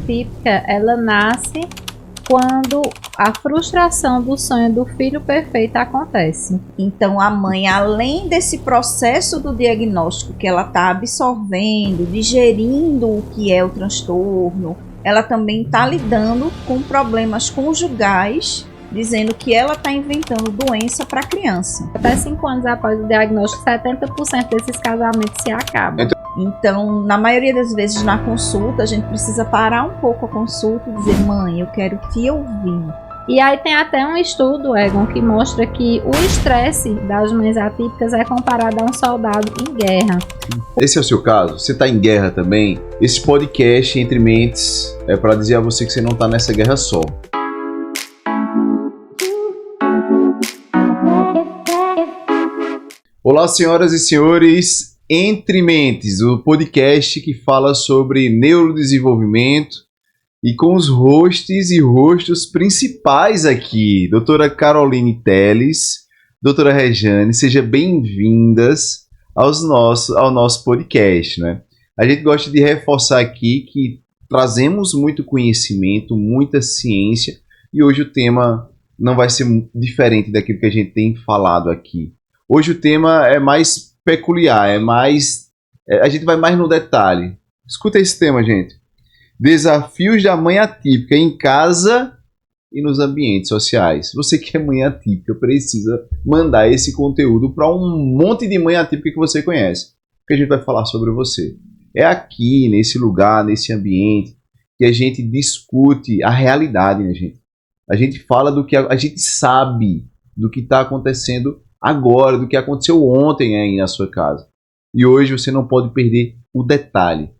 atípica, ela nasce quando a frustração do sonho do filho perfeito acontece. Então a mãe, além desse processo do diagnóstico que ela está absorvendo, digerindo o que é o transtorno, ela também está lidando com problemas conjugais, dizendo que ela está inventando doença para a criança. Até 5 anos após o diagnóstico, 70% desses casamentos se acabam. Então, na maioria das vezes na consulta, a gente precisa parar um pouco a consulta e dizer: mãe, eu quero te ouvir. E aí tem até um estudo, Egon, que mostra que o estresse das mães atípicas é comparado a um soldado em guerra. Esse é o seu caso? Você está em guerra também? Esse podcast Entre Mentes é para dizer a você que você não está nessa guerra só. Olá, senhoras e senhores, Entre Mentes, o podcast que fala sobre neurodesenvolvimento e com os hosts e rostos principais aqui, doutora Caroline Teles, doutora Rejane, sejam bem-vindas ao nosso podcast, né? A gente gosta de reforçar aqui que trazemos muito conhecimento, muita ciência, e hoje o tema não vai ser diferente daquilo que a gente tem falado aqui. Hoje o tema é mais peculiar, a gente vai mais no detalhe. Escuta esse tema, gente. Desafios da mãe atípica em casa e nos ambientes sociais. Você que é mãe atípica precisa mandar esse conteúdo para um monte de mãe atípica que você conhece, porque a gente vai falar sobre você. É aqui, nesse lugar, nesse ambiente, que a gente discute a realidade, né, gente? A gente fala do que a gente sabe do que está acontecendo agora, do que aconteceu ontem aí na sua casa. E hoje você não pode perder o detalhe.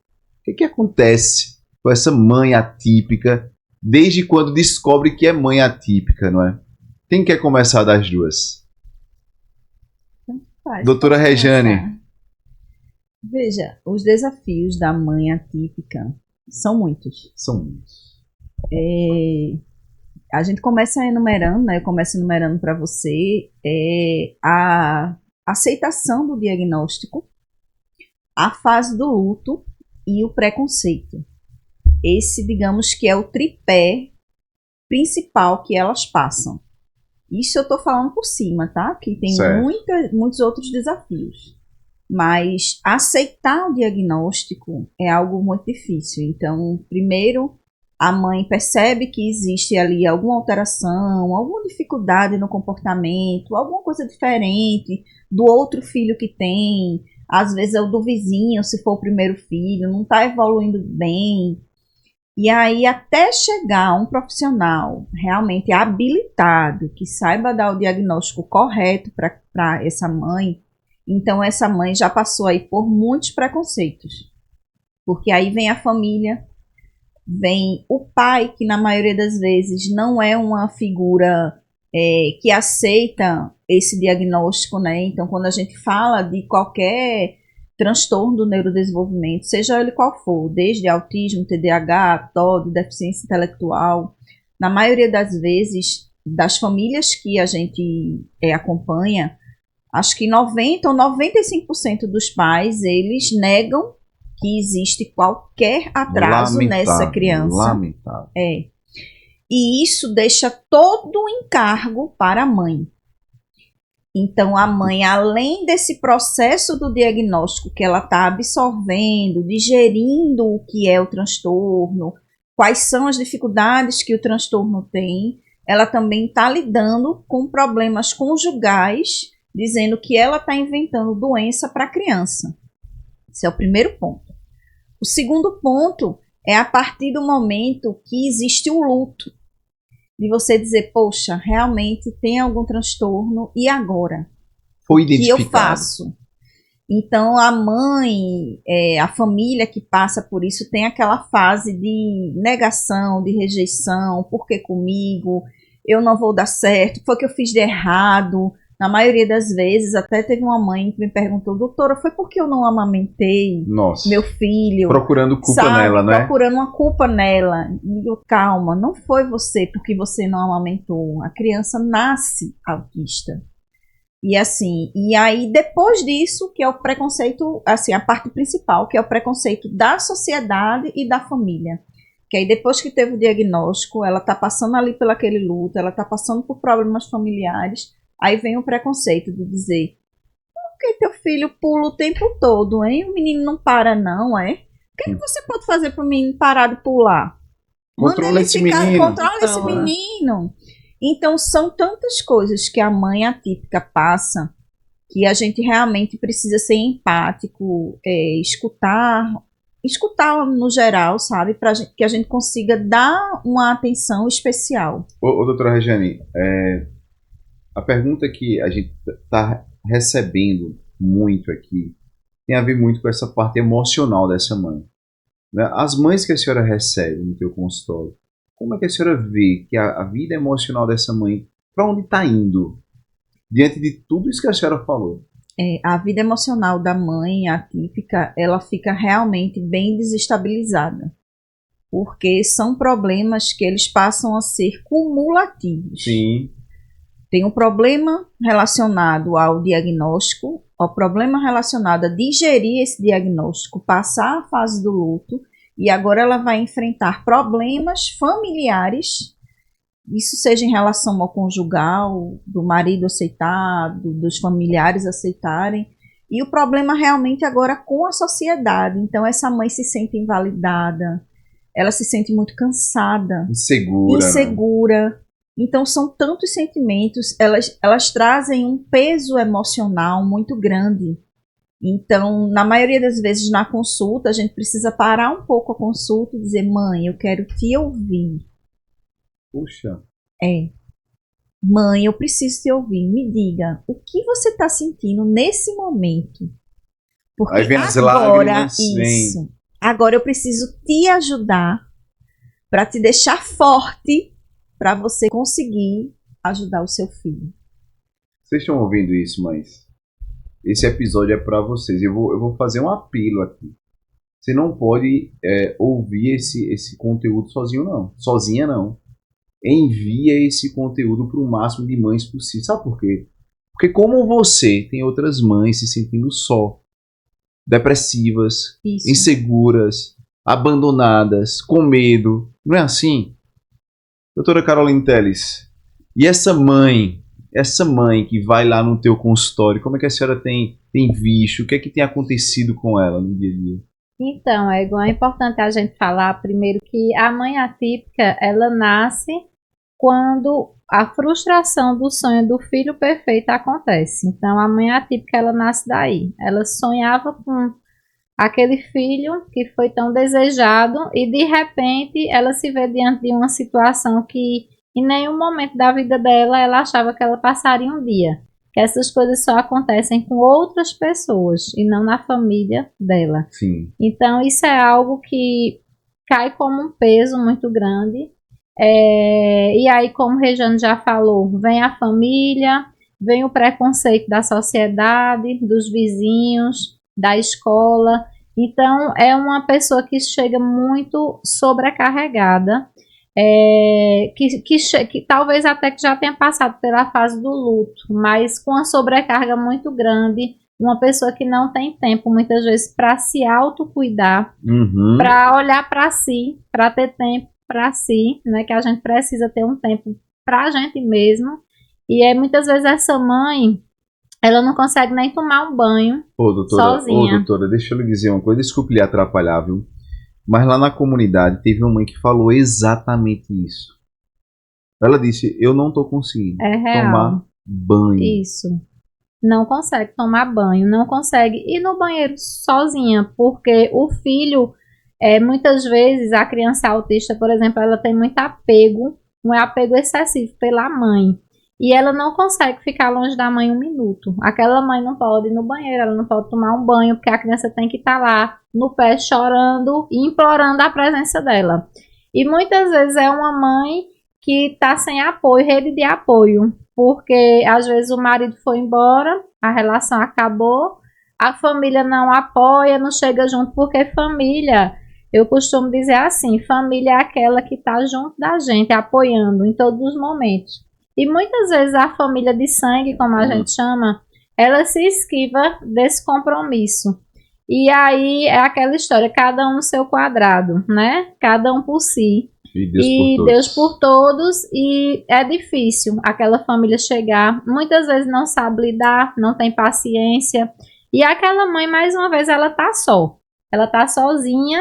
O que acontece com essa mãe atípica desde quando descobre que é mãe atípica, não é? Quem quer começar das duas? Doutora Rejane. Veja, os desafios da mãe atípica são muitos. São muitos. A gente começa enumerando, né? Eu começo enumerando para você a aceitação do diagnóstico, a fase do luto e o preconceito. Esse, digamos que é o tripé principal que elas passam. Isso eu estou falando por cima, tá? Que tem muitos outros desafios. Mas aceitar o diagnóstico é algo muito difícil. Então, primeiro, a mãe percebe que existe ali alguma alteração, alguma dificuldade no comportamento, alguma coisa diferente do outro filho que tem. Às vezes é o do vizinho, se for o primeiro filho, não está evoluindo bem. E aí, até chegar um profissional realmente habilitado, que saiba dar o diagnóstico correto para essa mãe, então essa mãe já passou aí por muitos preconceitos. Porque aí vem a família, vem o pai, que na maioria das vezes não é uma figura que aceita esse diagnóstico, né? Então, quando a gente fala de qualquer transtorno do neurodesenvolvimento, seja ele qual for, desde autismo, TDAH, TOD, deficiência intelectual, na maioria das vezes, das famílias que a gente acompanha, acho que 90% ou 95% dos pais, eles negam que existe qualquer atraso nessa criança. Lamentável. E isso deixa todo o encargo para a mãe. Então, a mãe, além desse processo do diagnóstico que ela está absorvendo, digerindo o que é o transtorno, quais são as dificuldades que o transtorno tem, ela também está lidando com problemas conjugais, dizendo que ela está inventando doença para a criança. Esse é o primeiro ponto. O segundo ponto é a partir do momento que existe o luto, de você dizer, poxa, realmente tem algum transtorno, e agora? Foi O que identificado. eu faço? Então, a mãe, a família que passa por isso tem aquela fase de negação, de rejeição, por que comigo? Eu não vou dar certo, foi o que eu fiz de errado. Na maioria das vezes, até teve uma mãe que me perguntou, doutora, foi porque eu não amamentei meu filho? Procurando culpa nela, né? Procurando uma culpa nela. E eu, calma, não foi você porque você não amamentou. A criança nasce autista. E assim, e aí depois disso, que é o preconceito, assim, a parte principal, que é o preconceito da sociedade e da família. Que aí depois que teve o diagnóstico, ela tá passando ali pelo aquele luto, ela tá passando por problemas familiares, aí vem o preconceito de dizer, por que teu filho pula o tempo todo, hein? O menino não para não, é? O que você pode fazer pro menino parar de pular? Controla esse menino. Controla esse menino. Então, são tantas coisas que a mãe atípica passa que a gente realmente precisa ser empático, escutar no geral, sabe? Para que a gente consiga dar uma atenção especial. Doutora Regiane, a pergunta que a gente está recebendo muito aqui tem a ver muito com essa parte emocional dessa mãe. Né? As mães que a senhora recebe no teu consultório, como é que a senhora vê que a vida emocional dessa mãe, para onde está indo? Diante de tudo isso que a senhora falou. A vida emocional da mãe atípica, ela fica realmente bem desestabilizada. Porque são problemas que eles passam a ser cumulativos. Sim. Tem um problema relacionado ao diagnóstico, o problema relacionado a digerir esse diagnóstico, passar a fase do luto, e agora ela vai enfrentar problemas familiares, isso seja em relação ao conjugal, do marido aceitar, dos familiares aceitarem, e o problema realmente agora com a sociedade. Então essa mãe se sente invalidada, ela se sente muito cansada, insegura. Então são tantos sentimentos, elas trazem um peso emocional muito grande. Então, na maioria das vezes na consulta, a gente precisa parar um pouco a consulta e dizer, mãe, eu quero te ouvir. Puxa. Mãe, eu preciso te ouvir. Me diga, o que você está sentindo nesse momento? Porque aí vem as agora, lágrimas, isso. Agora eu preciso te ajudar para te deixar forte para você conseguir ajudar o seu filho. Vocês estão ouvindo isso, mães? Esse episódio é para vocês. Eu vou fazer um apelo aqui. Você não pode ouvir esse conteúdo sozinho, não. Sozinha, não. Envia esse conteúdo para o máximo de mães possível. Sabe por quê? Porque como você, tem outras mães se sentindo só, depressivas, Isso. inseguras, abandonadas, com medo. Não é assim? Doutora Caroline Telles, e essa mãe que vai lá no teu consultório, como é que a senhora tem visto? O que é que tem acontecido com ela no dia a dia? Então, é importante a gente falar primeiro que a mãe atípica, ela nasce quando a frustração do sonho do filho perfeito acontece. Então, a mãe atípica, ela nasce daí. Ela sonhava com aquele filho que foi tão desejado e, de repente, ela se vê diante de uma situação que, em nenhum momento da vida dela, ela achava que ela passaria um dia. Que essas coisas só acontecem com outras pessoas e não na família dela. Sim. Então, isso é algo que cai como um peso muito grande. E aí, como Regiane já falou, vem a família, vem o preconceito da sociedade, dos vizinhos, da escola. Então, é uma pessoa que chega muito sobrecarregada, que talvez até que já tenha passado pela fase do luto, mas com a sobrecarga muito grande, uma pessoa que não tem tempo, muitas vezes, para se autocuidar, para olhar para si, para ter tempo para si, né, que a gente precisa ter um tempo para a gente mesmo, e muitas vezes essa mãe, ela não consegue nem tomar um banho sozinha. Doutora, deixa eu lhe dizer uma coisa, desculpe lhe atrapalhar, viu? Mas lá na comunidade teve uma mãe que falou exatamente isso. Ela disse, eu não estou conseguindo tomar banho. Isso. Não consegue tomar banho, não consegue ir no banheiro sozinha, porque o filho, muitas vezes, a criança autista, por exemplo, ela tem muito apego, um apego excessivo pela mãe. E ela não consegue ficar longe da mãe um minuto. Aquela mãe não pode ir no banheiro, ela não pode tomar um banho, porque a criança tem que estar lá no pé chorando e implorando a presença dela. E muitas vezes é uma mãe que está sem apoio, rede de apoio, porque às vezes o marido foi embora, a relação acabou, a família não apoia, não chega junto, porque família, eu costumo dizer assim, família é aquela que está junto da gente, apoiando em todos os momentos. E muitas vezes a família de sangue, como a gente chama, ela se esquiva desse compromisso. E aí é aquela história, cada um no seu quadrado, né? Cada um por si. E Deus por todos, e é difícil aquela família chegar. Muitas vezes não sabe lidar, não tem paciência. E aquela mãe, mais uma vez, ela tá só. Ela tá sozinha,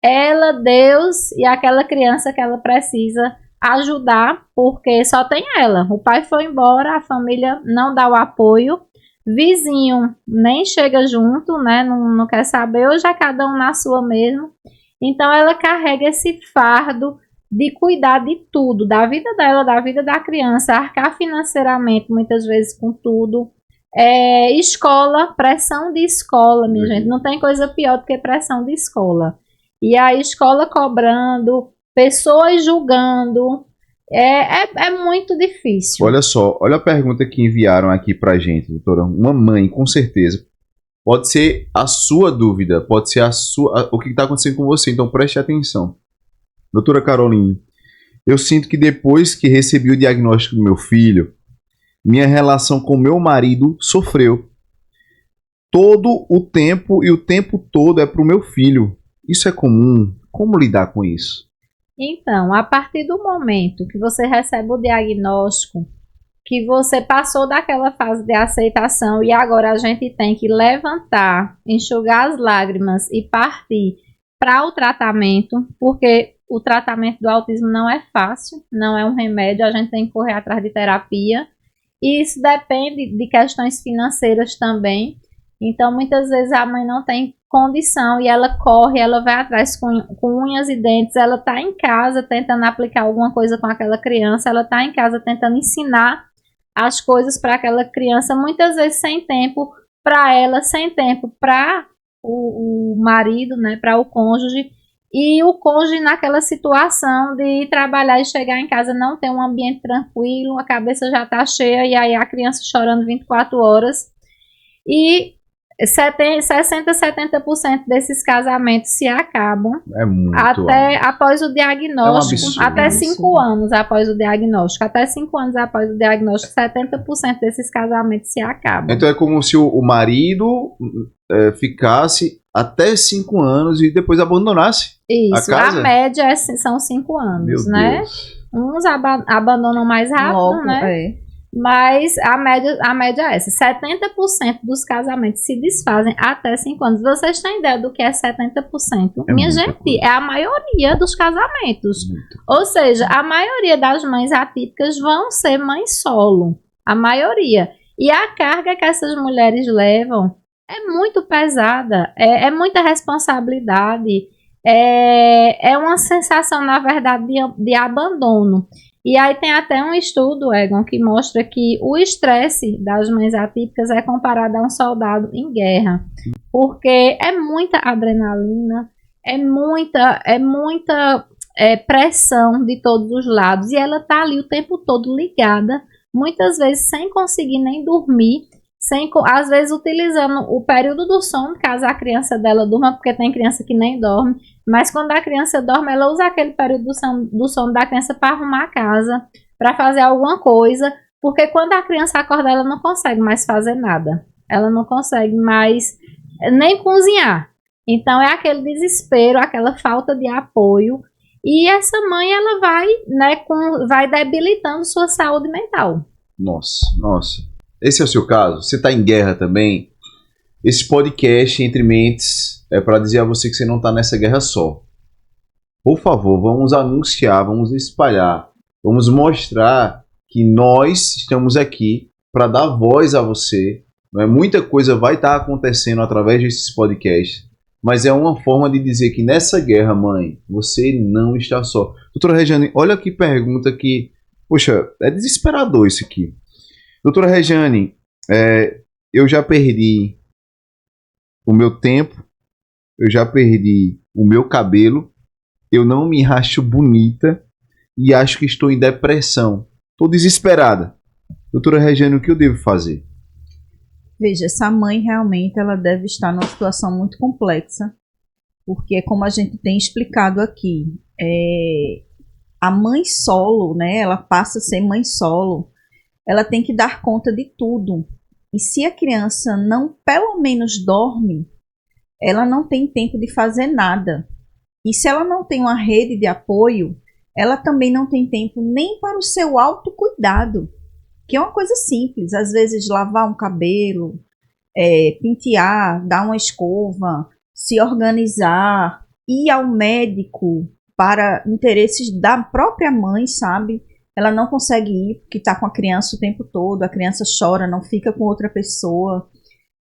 ela, Deus e aquela criança que ela precisa ajudar, porque só tem ela. O pai foi embora, a família não dá o apoio. Vizinho nem chega junto, né? Não quer saber, hoje é cada um na sua mesmo. Então ela carrega esse fardo de cuidar de tudo, da vida dela, da vida da criança, arcar financeiramente muitas vezes com tudo. Escola, pressão de escola, minha gente, não tem coisa pior do que pressão de escola. E a escola cobrando, pessoas julgando, é muito difícil. Olha só, olha a pergunta que enviaram aqui pra gente, doutora. Uma mãe, com certeza. Pode ser a sua dúvida, pode ser o que está acontecendo com você, então preste atenção. Doutora Caroline, eu sinto que depois que recebi o diagnóstico do meu filho, minha relação com meu marido sofreu. Todo o tempo e o tempo todo é para o meu filho. Isso é comum? Como lidar com isso? Então, a partir do momento que você recebe o diagnóstico, que você passou daquela fase de aceitação e agora a gente tem que levantar, enxugar as lágrimas e partir para o tratamento, porque o tratamento do autismo não é fácil, não é um remédio, a gente tem que correr atrás de terapia. E isso depende de questões financeiras também. Então, muitas vezes a mãe não tem condição e ela corre, ela vai atrás com unhas e dentes, ela está em casa tentando aplicar alguma coisa com aquela criança, ela está em casa tentando ensinar as coisas para aquela criança, muitas vezes sem tempo para ela, sem tempo para o marido, né, para o cônjuge. E o cônjuge naquela situação de trabalhar e chegar em casa, não ter um ambiente tranquilo, a cabeça já está cheia e aí a criança chorando 24 horas. E 60-70% desses casamentos se acabam após o diagnóstico, até 5 anos após o diagnóstico. Até 5 anos após o diagnóstico, 70% desses casamentos se acabam. Então é como se o marido ficasse até 5 anos e depois abandonasse isso, a casa? A média são 5 anos, meu né? Deus. Uns abandonam mais rápido, logo, né? Mas a média é essa. 70% dos casamentos se desfazem até 5 anos. Vocês têm ideia do que é 70%? Minha gente, coisa. É a maioria dos casamentos. Ou seja, a maioria das mães atípicas vão ser mães solo. A maioria. E a carga que essas mulheres levam é muito pesada. É muita responsabilidade. É uma sensação, na verdade, de abandono. E aí tem até um estudo, Egon, que mostra que o estresse das mães atípicas é comparado a um soldado em guerra. Porque é muita adrenalina, é muita pressão de todos os lados. E ela tá ali o tempo todo ligada, muitas vezes sem conseguir nem dormir, às vezes utilizando o período do sono, caso a criança dela durma, porque tem criança que nem dorme. Mas quando a criança dorme, ela usa aquele período do sono da criança para arrumar a casa, para fazer alguma coisa, porque quando a criança acorda, ela não consegue mais fazer nada. Ela não consegue mais nem cozinhar. Então é aquele desespero, aquela falta de apoio. E essa mãe, ela vai debilitando sua saúde mental. Nossa. Esse é o seu caso? Você está em guerra também? Esse podcast Entre Mentes é para dizer a você que você não está nessa guerra só. Por favor, vamos anunciar, vamos espalhar, vamos mostrar que nós estamos aqui para dar voz a você. Não é? Muita coisa vai estar acontecendo através desses podcasts, mas é uma forma de dizer que nessa guerra, mãe, você não está só. Doutora Regiane, olha que pergunta que... Poxa, é desesperador isso aqui. Doutora Regiane, eu já perdi o meu tempo, eu já perdi o meu cabelo, eu não me acho bonita e acho que estou em depressão. Estou desesperada. Doutora Regiane, o que eu devo fazer? Veja, essa mãe realmente ela deve estar numa situação muito complexa, porque como a gente tem explicado aqui, a mãe solo, né, ela passa a ser mãe solo, ela tem que dar conta de tudo. E se a criança não, pelo menos, dorme, ela não tem tempo de fazer nada. E se ela não tem uma rede de apoio, ela também não tem tempo nem para o seu autocuidado, que é uma coisa simples. Às vezes, lavar um cabelo, pentear, dar uma escova, se organizar, ir ao médico para interesses da própria mãe, sabe? Ela não consegue ir porque está com a criança o tempo todo, a criança chora, não fica com outra pessoa.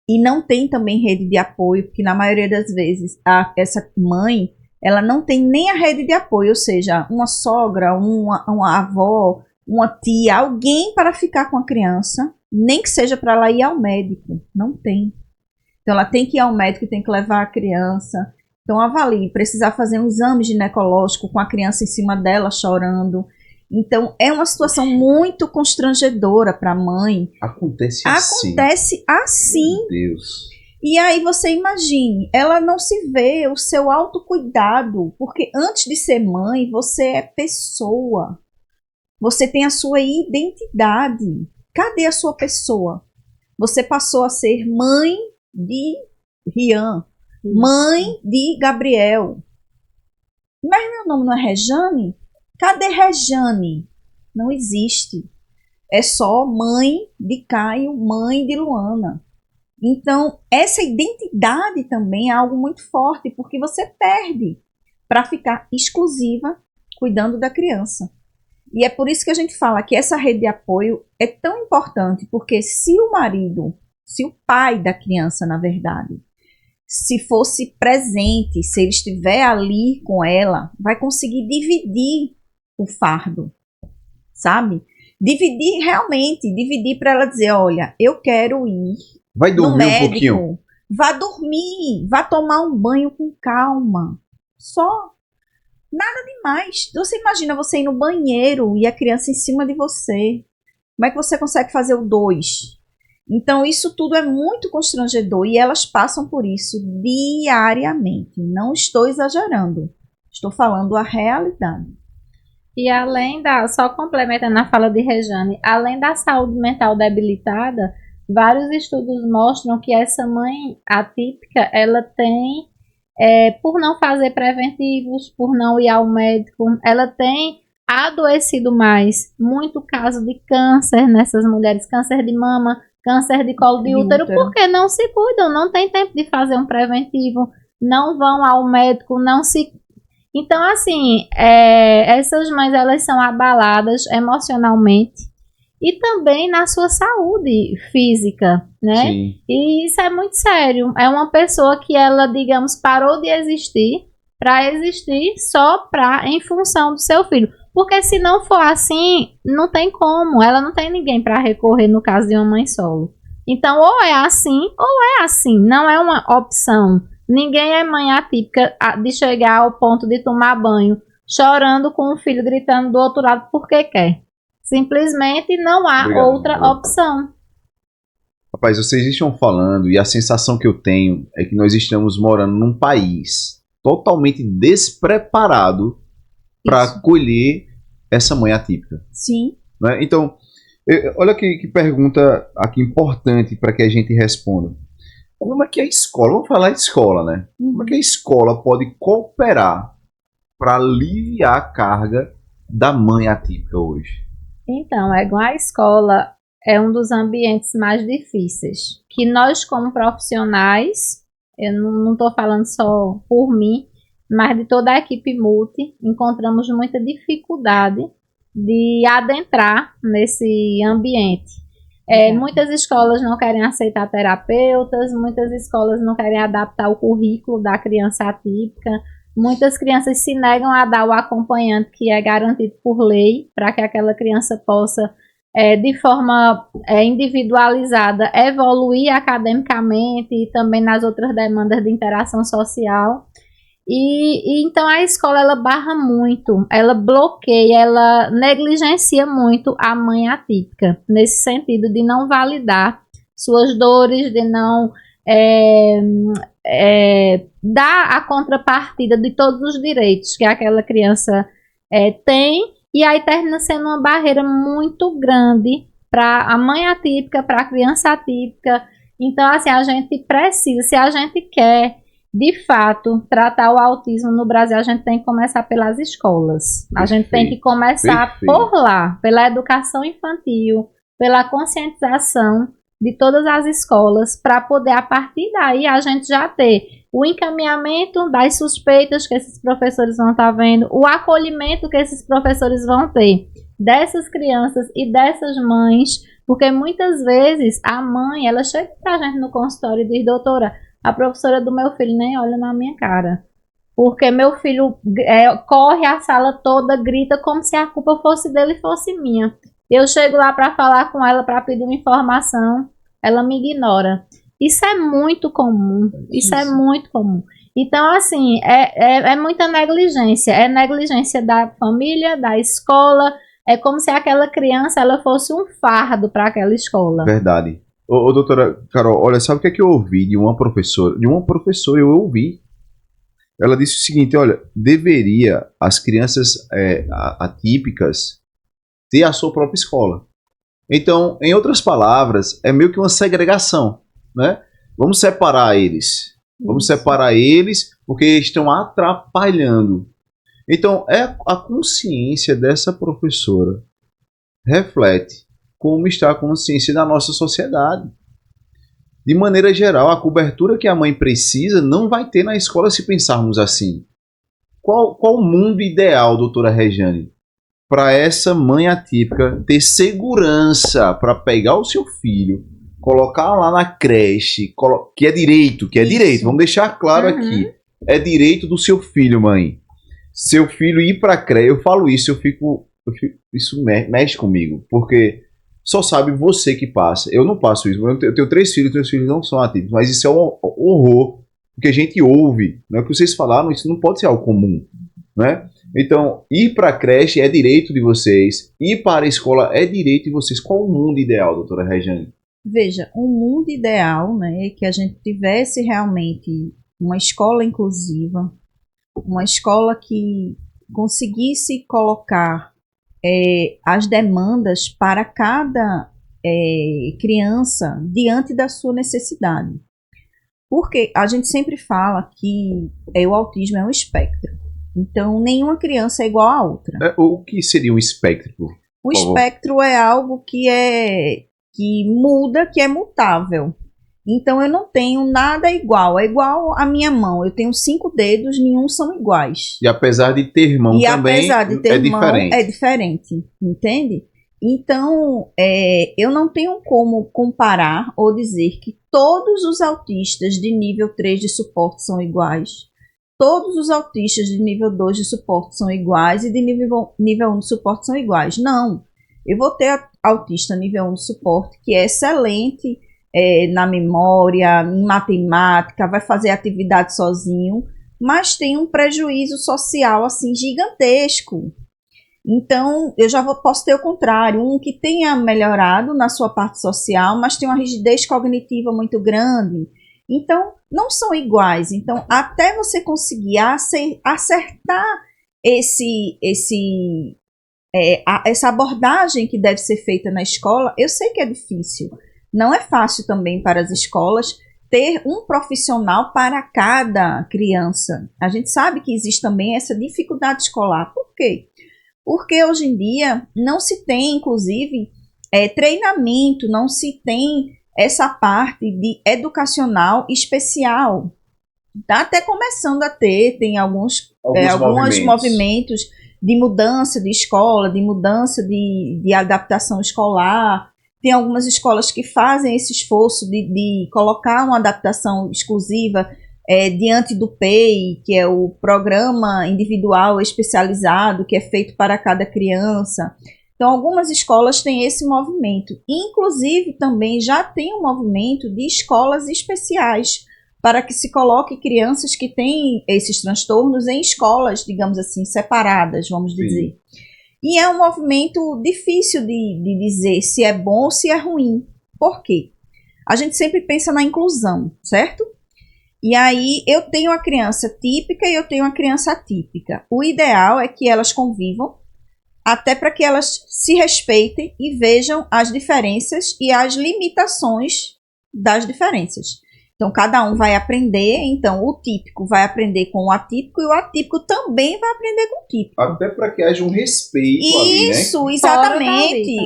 E não tem também rede de apoio, porque na maioria das vezes essa mãe, ela não tem nem a rede de apoio, ou seja, uma sogra, uma avó, uma tia, alguém para ficar com a criança, nem que seja para ela ir ao médico. Não tem. Então ela tem que ir ao médico, tem que levar a criança. Então avalie, precisar fazer um exame ginecológico com a criança em cima dela chorando. Então é uma situação muito constrangedora para a mãe. Acontece assim. Acontece assim. Meu Deus. E aí você imagine, ela não se vê o seu autocuidado, porque antes de ser mãe, você é pessoa. Você tem a sua identidade. Cadê a sua pessoa? Você passou a ser mãe de Rian, mãe de Gabriel. Mas meu nome não é Rejane? Cadê Rejane? Não existe. É só mãe de Caio, mãe de Luana. Então, essa identidade também é algo muito forte, porque você perde para ficar exclusiva cuidando da criança. E é por isso que a gente fala que essa rede de apoio é tão importante, porque se o marido, se o pai da criança, na verdade, se fosse presente, se ele estiver ali com ela, vai conseguir dividir o fardo, sabe? Dividir realmente, dividir para ela dizer, olha, eu quero ir Vai no dormir médico, um pouquinho. vá dormir, vá tomar um banho com calma, só. Nada demais. Você imagina você ir no banheiro e a criança em cima de você. Como é que você consegue fazer o 2? Então, isso tudo é muito constrangedor e elas passam por isso diariamente. Não estou exagerando. Estou falando a realidade. E além só complementando a fala de Rejane, além da saúde mental debilitada, vários estudos mostram que essa mãe atípica, ela tem, por não fazer preventivos, por não ir ao médico, ela tem adoecido mais. Muito caso de câncer nessas mulheres, câncer de mama, câncer de colo de útero, porque não se cuidam, não tem tempo de fazer um preventivo, não vão ao médico, não se... Então, assim, essas mães, elas são abaladas emocionalmente e também na sua saúde física, né? Sim. E isso é muito sério. É uma pessoa que ela, digamos, parou de existir para existir só em função do seu filho. Porque se não for assim, não tem como. Ela não tem ninguém para recorrer no caso de uma mãe solo. Então, ou é assim, ou é assim. Não é uma opção. Ninguém é mãe atípica de chegar ao ponto de tomar banho chorando com o filho gritando do outro lado porque quer. Simplesmente não há outra opção. Rapaz, vocês estão falando e a sensação que eu tenho é que nós estamos morando num país totalmente despreparado para acolher essa mãe atípica. Sim. Né? Então, olha que pergunta aqui importante para que a gente responda. Como é que a escola, vamos falar de escola, né? Como é que a escola pode cooperar para aliviar a carga da mãe atípica hoje? Então, igual a escola é um dos ambientes mais difíceis. Que nós, como profissionais, eu não estou falando só por mim, mas de toda a equipe multi, encontramos muita dificuldade de adentrar nesse ambiente. Muitas escolas não querem aceitar terapeutas, muitas escolas não querem adaptar o currículo da criança atípica, muitas crianças se negam a dar o acompanhante que é garantido por lei para que aquela criança possa, de forma individualizada, evoluir academicamente e também nas outras demandas de interação social. E então a escola ela barra muito, ela bloqueia, ela negligencia muito a mãe atípica, nesse sentido de não validar suas dores, de não dar a contrapartida de todos os direitos que aquela criança tem, e aí termina sendo uma barreira muito grande para a mãe atípica, para a criança atípica. Então, assim, a gente precisa, se a gente quer de fato, tratar o autismo no Brasil, a gente tem que começar pelas escolas. A gente tem que começar por lá, pela educação infantil, pela conscientização de todas as escolas, para poder, a partir daí, a gente já ter o encaminhamento das suspeitas que esses professores vão estar vendo, o acolhimento que esses professores vão ter dessas crianças e dessas mães, porque muitas vezes a mãe, ela chega pra gente no consultório e diz: doutora, a professora do meu filho nem olha na minha cara, porque meu filho corre a sala toda, grita como se a culpa fosse dele e fosse minha. Eu chego lá para falar com ela, para pedir uma informação, ela me ignora. Isso é muito comum, isso é muito comum. Então, assim, é muita negligência. É negligência da família, da escola. É como se aquela criança ela fosse um fardo para aquela escola. Verdade. Ô, doutora Carol, olha, sabe o que é que eu ouvi de uma professora? De uma professora eu ouvi. Ela disse o seguinte: olha, deveria as crianças atípicas ter a sua própria escola. Então, em outras palavras, é meio que uma segregação, né? Vamos separar eles. Vamos separar eles porque estão atrapalhando. Então, a consciência dessa professora reflete como está a consciência da nossa sociedade. De maneira geral, a cobertura que a mãe precisa não vai ter na escola se pensarmos assim. Qual o mundo ideal, doutora Rejane, para essa mãe atípica ter segurança para pegar o seu filho, colocar lá na creche, que é direito, vamos deixar claro aqui, é direito do seu filho, mãe. Seu filho ir para a creche, eu falo isso, isso mexe comigo, porque só sabe você que passa. Eu não passo isso. Eu tenho 3 filhos, 3 filhos não são atípicos, mas isso é um horror, porque a gente ouve, né? O que vocês falaram, isso não pode ser algo comum, né? Então, ir para a creche é direito de vocês, ir para a escola é direito de vocês. Qual o mundo ideal, doutora Rejane? Veja, um mundo ideal, né, é que a gente tivesse realmente uma escola inclusiva, uma escola que conseguisse colocar as demandas para cada criança diante da sua necessidade. Porque a gente sempre fala que o autismo é um espectro. Então, nenhuma criança é igual a outra. O que seria um espectro? O espectro é algo que muda, que é mutável. Então, eu não tenho nada igual. É igual a minha mão. Eu tenho 5 dedos, nenhum são iguais. E apesar de ter mão também, é diferente. Entende? Então, eu não tenho como comparar ou dizer que todos os autistas de nível 3 de suporte são iguais. Todos os autistas de nível 2 de suporte são iguais e de nível 1 de suporte são iguais. Não. Eu vou ter autista nível 1 de suporte que é excelente na memória, em matemática, vai fazer atividade sozinho, mas tem um prejuízo social assim gigantesco. Então, eu já posso ter o contrário, um que tenha melhorado na sua parte social, mas tem uma rigidez cognitiva muito grande. Então, não são iguais. Então, até você conseguir acertar essa abordagem que deve ser feita na escola, eu sei que é difícil. Não é fácil também para as escolas ter um profissional para cada criança. A gente sabe que existe também essa dificuldade escolar. Por quê? Porque hoje em dia não se tem, inclusive, treinamento, não se tem essa parte de educacional especial. Está até começando a ter, tem alguns movimentos de mudança de escola, de mudança de adaptação escolar. Tem algumas escolas que fazem esse esforço de colocar uma adaptação exclusiva diante do PEI, que é o Programa Individual Especializado, que é feito para cada criança. Então, algumas escolas têm esse movimento. Inclusive, também já tem um movimento de escolas especiais, para que se coloque crianças que têm esses transtornos em escolas, digamos assim, separadas, vamos dizer. E é um movimento difícil de dizer se é bom ou se é ruim. Por quê? A gente sempre pensa na inclusão, certo? E aí eu tenho a criança típica e eu tenho a criança atípica. O ideal é que elas convivam, até para que elas se respeitem e vejam as diferenças e as limitações das diferenças. Então, cada um vai aprender. Então, o típico vai aprender com o atípico e o atípico também vai aprender com o típico. Até para que haja um respeito ali, né? Isso, exatamente.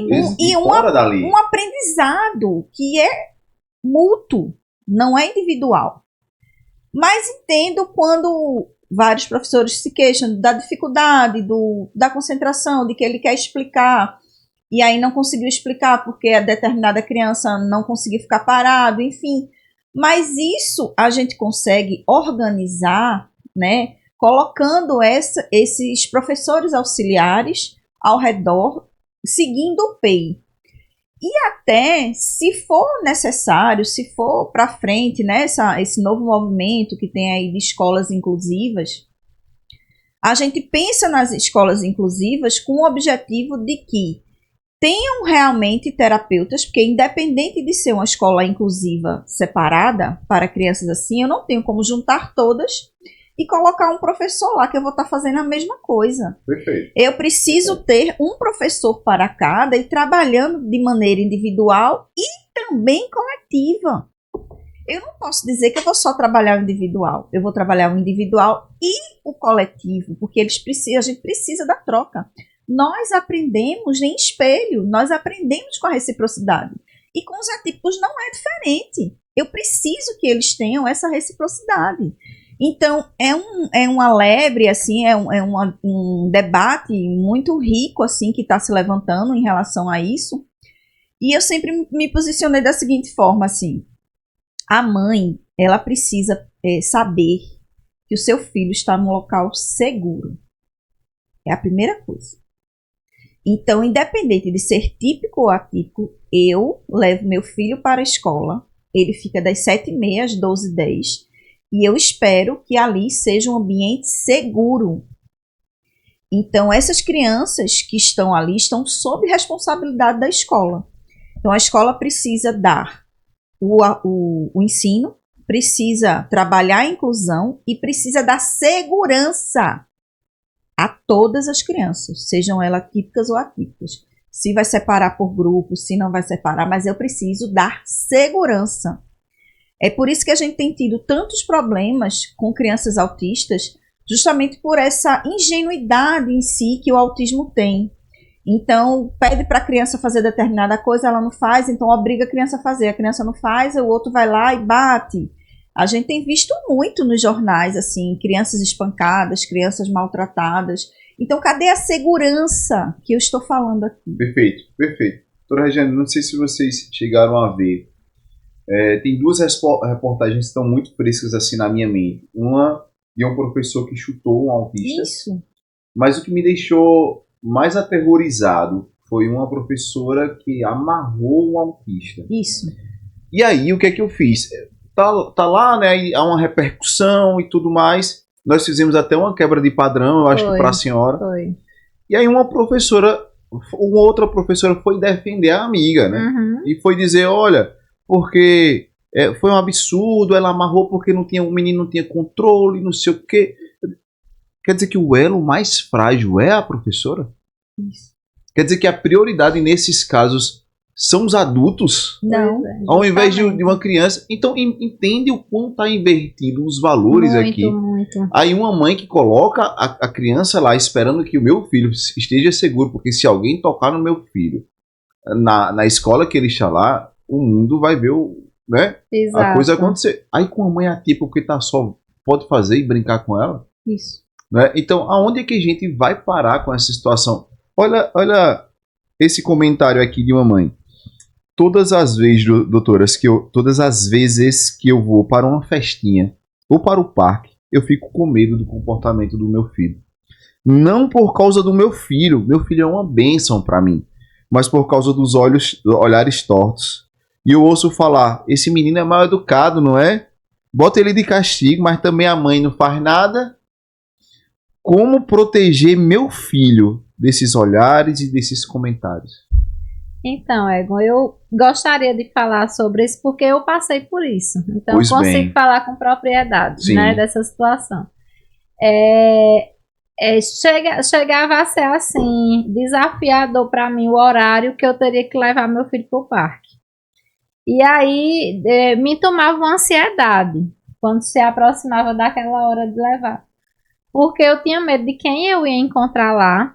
Fora dali. Um aprendizado que é mútuo, não é individual. Mas entendo quando vários professores se queixam da dificuldade, da concentração, de que ele quer explicar e aí não conseguiu explicar porque a determinada criança não conseguiu ficar parado, enfim. Mas isso a gente consegue organizar, né, colocando esses professores auxiliares ao redor, seguindo o PEI. E até, se for necessário, se for para frente, né, esse novo movimento que tem aí de escolas inclusivas, a gente pensa nas escolas inclusivas com o objetivo de que tenham realmente terapeutas, porque independente de ser uma escola inclusiva separada para crianças assim, eu não tenho como juntar todas e colocar um professor lá que eu vou estar fazendo a mesma coisa. Perfeito. Eu preciso ter um professor para cada e trabalhando de maneira individual e também coletiva. Eu não posso dizer que eu vou só trabalhar o individual. Eu vou trabalhar o individual e o coletivo, porque a gente precisa da troca. Nós aprendemos em espelho, nós aprendemos com a reciprocidade. E com os atípicos não é diferente. Eu preciso que eles tenham essa reciprocidade. Então, é uma lebre, assim, um debate muito rico, assim, que está se levantando em relação a isso. E eu sempre me posicionei da seguinte forma, assim, a mãe, ela precisa saber que o seu filho está num local seguro. É a primeira coisa. Então, independente de ser típico ou atípico, eu levo meu filho para a escola, ele fica das 7h30 às 12h10, e eu espero que ali seja um ambiente seguro. Então, essas crianças que estão ali estão sob responsabilidade da escola. Então, a escola precisa dar o ensino, precisa trabalhar a inclusão e precisa dar segurança a todas as crianças, sejam elas típicas ou atípicas. Se vai separar por grupos, se não vai separar, mas eu preciso dar segurança. É por isso que a gente tem tido tantos problemas com crianças autistas, justamente por essa ingenuidade em si que o autismo tem. Então, pede para a criança fazer determinada coisa, ela não faz, então obriga a criança a fazer. A criança não faz, o outro vai lá e bate. A gente tem visto muito nos jornais, assim, crianças espancadas, crianças maltratadas. Então, cadê a segurança que eu estou falando aqui? Perfeito, perfeito. Doutora Regiane, não sei se vocês chegaram a ver. Tem duas reportagens que estão muito frescas assim na minha mente. Uma de um professor que chutou um autista. Isso. Mas o que me deixou mais aterrorizado foi uma professora que amarrou um autista. Isso. E aí, o que é que eu fiz? Tá lá, né? Aí há uma repercussão e tudo mais. Nós fizemos até uma quebra de padrão, eu acho que para a senhora. Foi. E aí uma outra professora foi defender a amiga, né? Uhum. E foi dizer, olha, porque foi um absurdo, ela amarrou porque o menino não tinha controle, não sei o quê. Quer dizer que o elo mais frágil é a professora? Isso. Quer dizer que a prioridade nesses casos são os adultos, Não. ao invés de uma criança. Então, entende o quanto está invertido os valores muito, aqui. Muito. Aí uma mãe que coloca a criança lá esperando que o meu filho esteja seguro, porque se alguém tocar no meu filho na escola que ele está lá, o mundo vai ver né, a coisa acontecer. Aí com a mãe atípica que tá só pode fazer e brincar com ela. Isso. Né? Então, aonde é que a gente vai parar com essa situação? Olha esse comentário aqui de uma mãe. Todas as vezes, doutoras, todas as vezes que eu vou para uma festinha ou para o parque, eu fico com medo do comportamento do meu filho. Não por causa do meu filho é uma bênção para mim, mas por causa dos olhares tortos. E eu ouço falar, esse menino é mal educado, não é? Bota ele de castigo, mas também a mãe não faz nada. Como proteger meu filho desses olhares e desses comentários? Então, Egon, eu gostaria de falar sobre isso porque eu passei por isso. Então, Pois eu consigo bem. falar com propriedade, Sim. né, dessa situação. Chegava a ser assim, desafiador para mim o horário que eu teria que levar meu filho para o parque. E aí me tomava uma ansiedade quando se aproximava daquela hora de levar. Porque eu tinha medo de quem eu ia encontrar lá,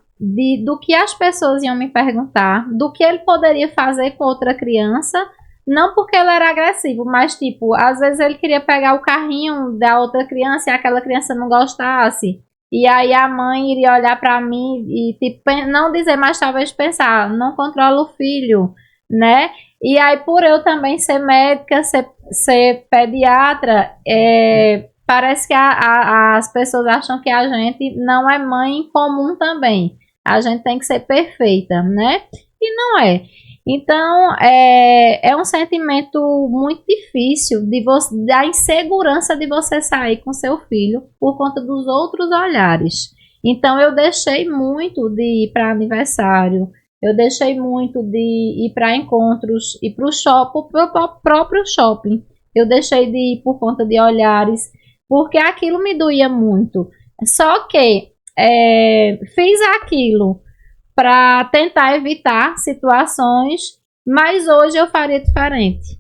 do que as pessoas iam me perguntar, do que ele poderia fazer com outra criança. Não porque ele era agressivo, mas tipo, às vezes ele queria pegar o carrinho da outra criança e aquela criança não gostasse. E aí a mãe iria olhar pra mim e tipo, não dizer, mas talvez pensar, não controla o filho, né? E aí por eu também ser médica, ser pediatra, parece que as pessoas acham que a gente não é mãe comum também. A gente tem que ser perfeita, né? E não é. Então, é um sentimento muito difícil da insegurança de você sair com seu filho por conta dos outros olhares. Então, eu deixei muito de ir para aniversário, eu deixei muito de ir para encontros, ir para o shopping, para o próprio shopping. Eu deixei de ir por conta de olhares, porque aquilo me doía muito. Só que fiz aquilo para tentar evitar situações, mas hoje eu faria diferente.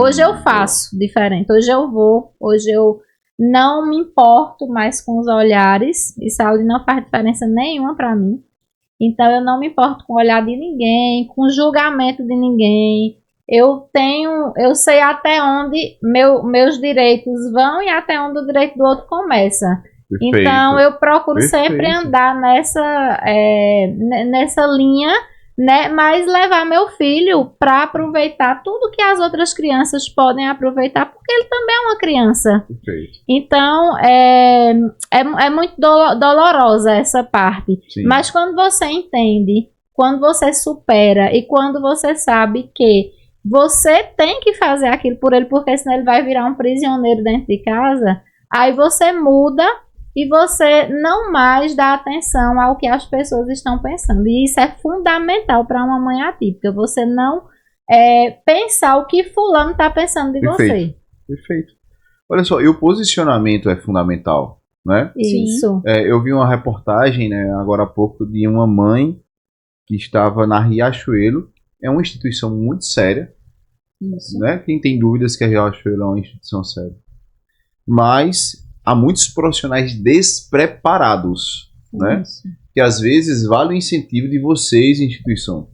Hoje eu faço diferente. Hoje eu não me importo mais com os olhares. E saúde não faz diferença nenhuma para mim. Então eu não me importo com o olhar de ninguém, com o julgamento de ninguém. Eu sei até onde meus direitos vão e até onde o direito do outro começa. Perfeito. Então eu procuro sempre andar nessa linha, né? Mas levar meu filho para aproveitar tudo que as outras crianças podem aproveitar, porque ele também é uma criança. Perfeito. Então é muito dolorosa essa parte. Sim. Mas quando você entende, quando você supera e quando você sabe que você tem que fazer aquilo por ele, porque senão ele vai virar um prisioneiro dentro de casa, aí você muda. E você não mais dá atenção ao que as pessoas estão pensando. E isso é fundamental para uma mãe atípica. Você não pensar o que fulano está pensando de você. Perfeito. Olha só, e o posicionamento é fundamental, né? Isso. Eu vi uma reportagem, né, agora há pouco, de uma mãe que estava na Riachuelo. É uma instituição muito séria. Isso. Né? Quem tem dúvidas que a Riachuelo é uma instituição séria. Mas há muitos profissionais despreparados, né? Que às vezes vale o incentivo de vocês, instituição,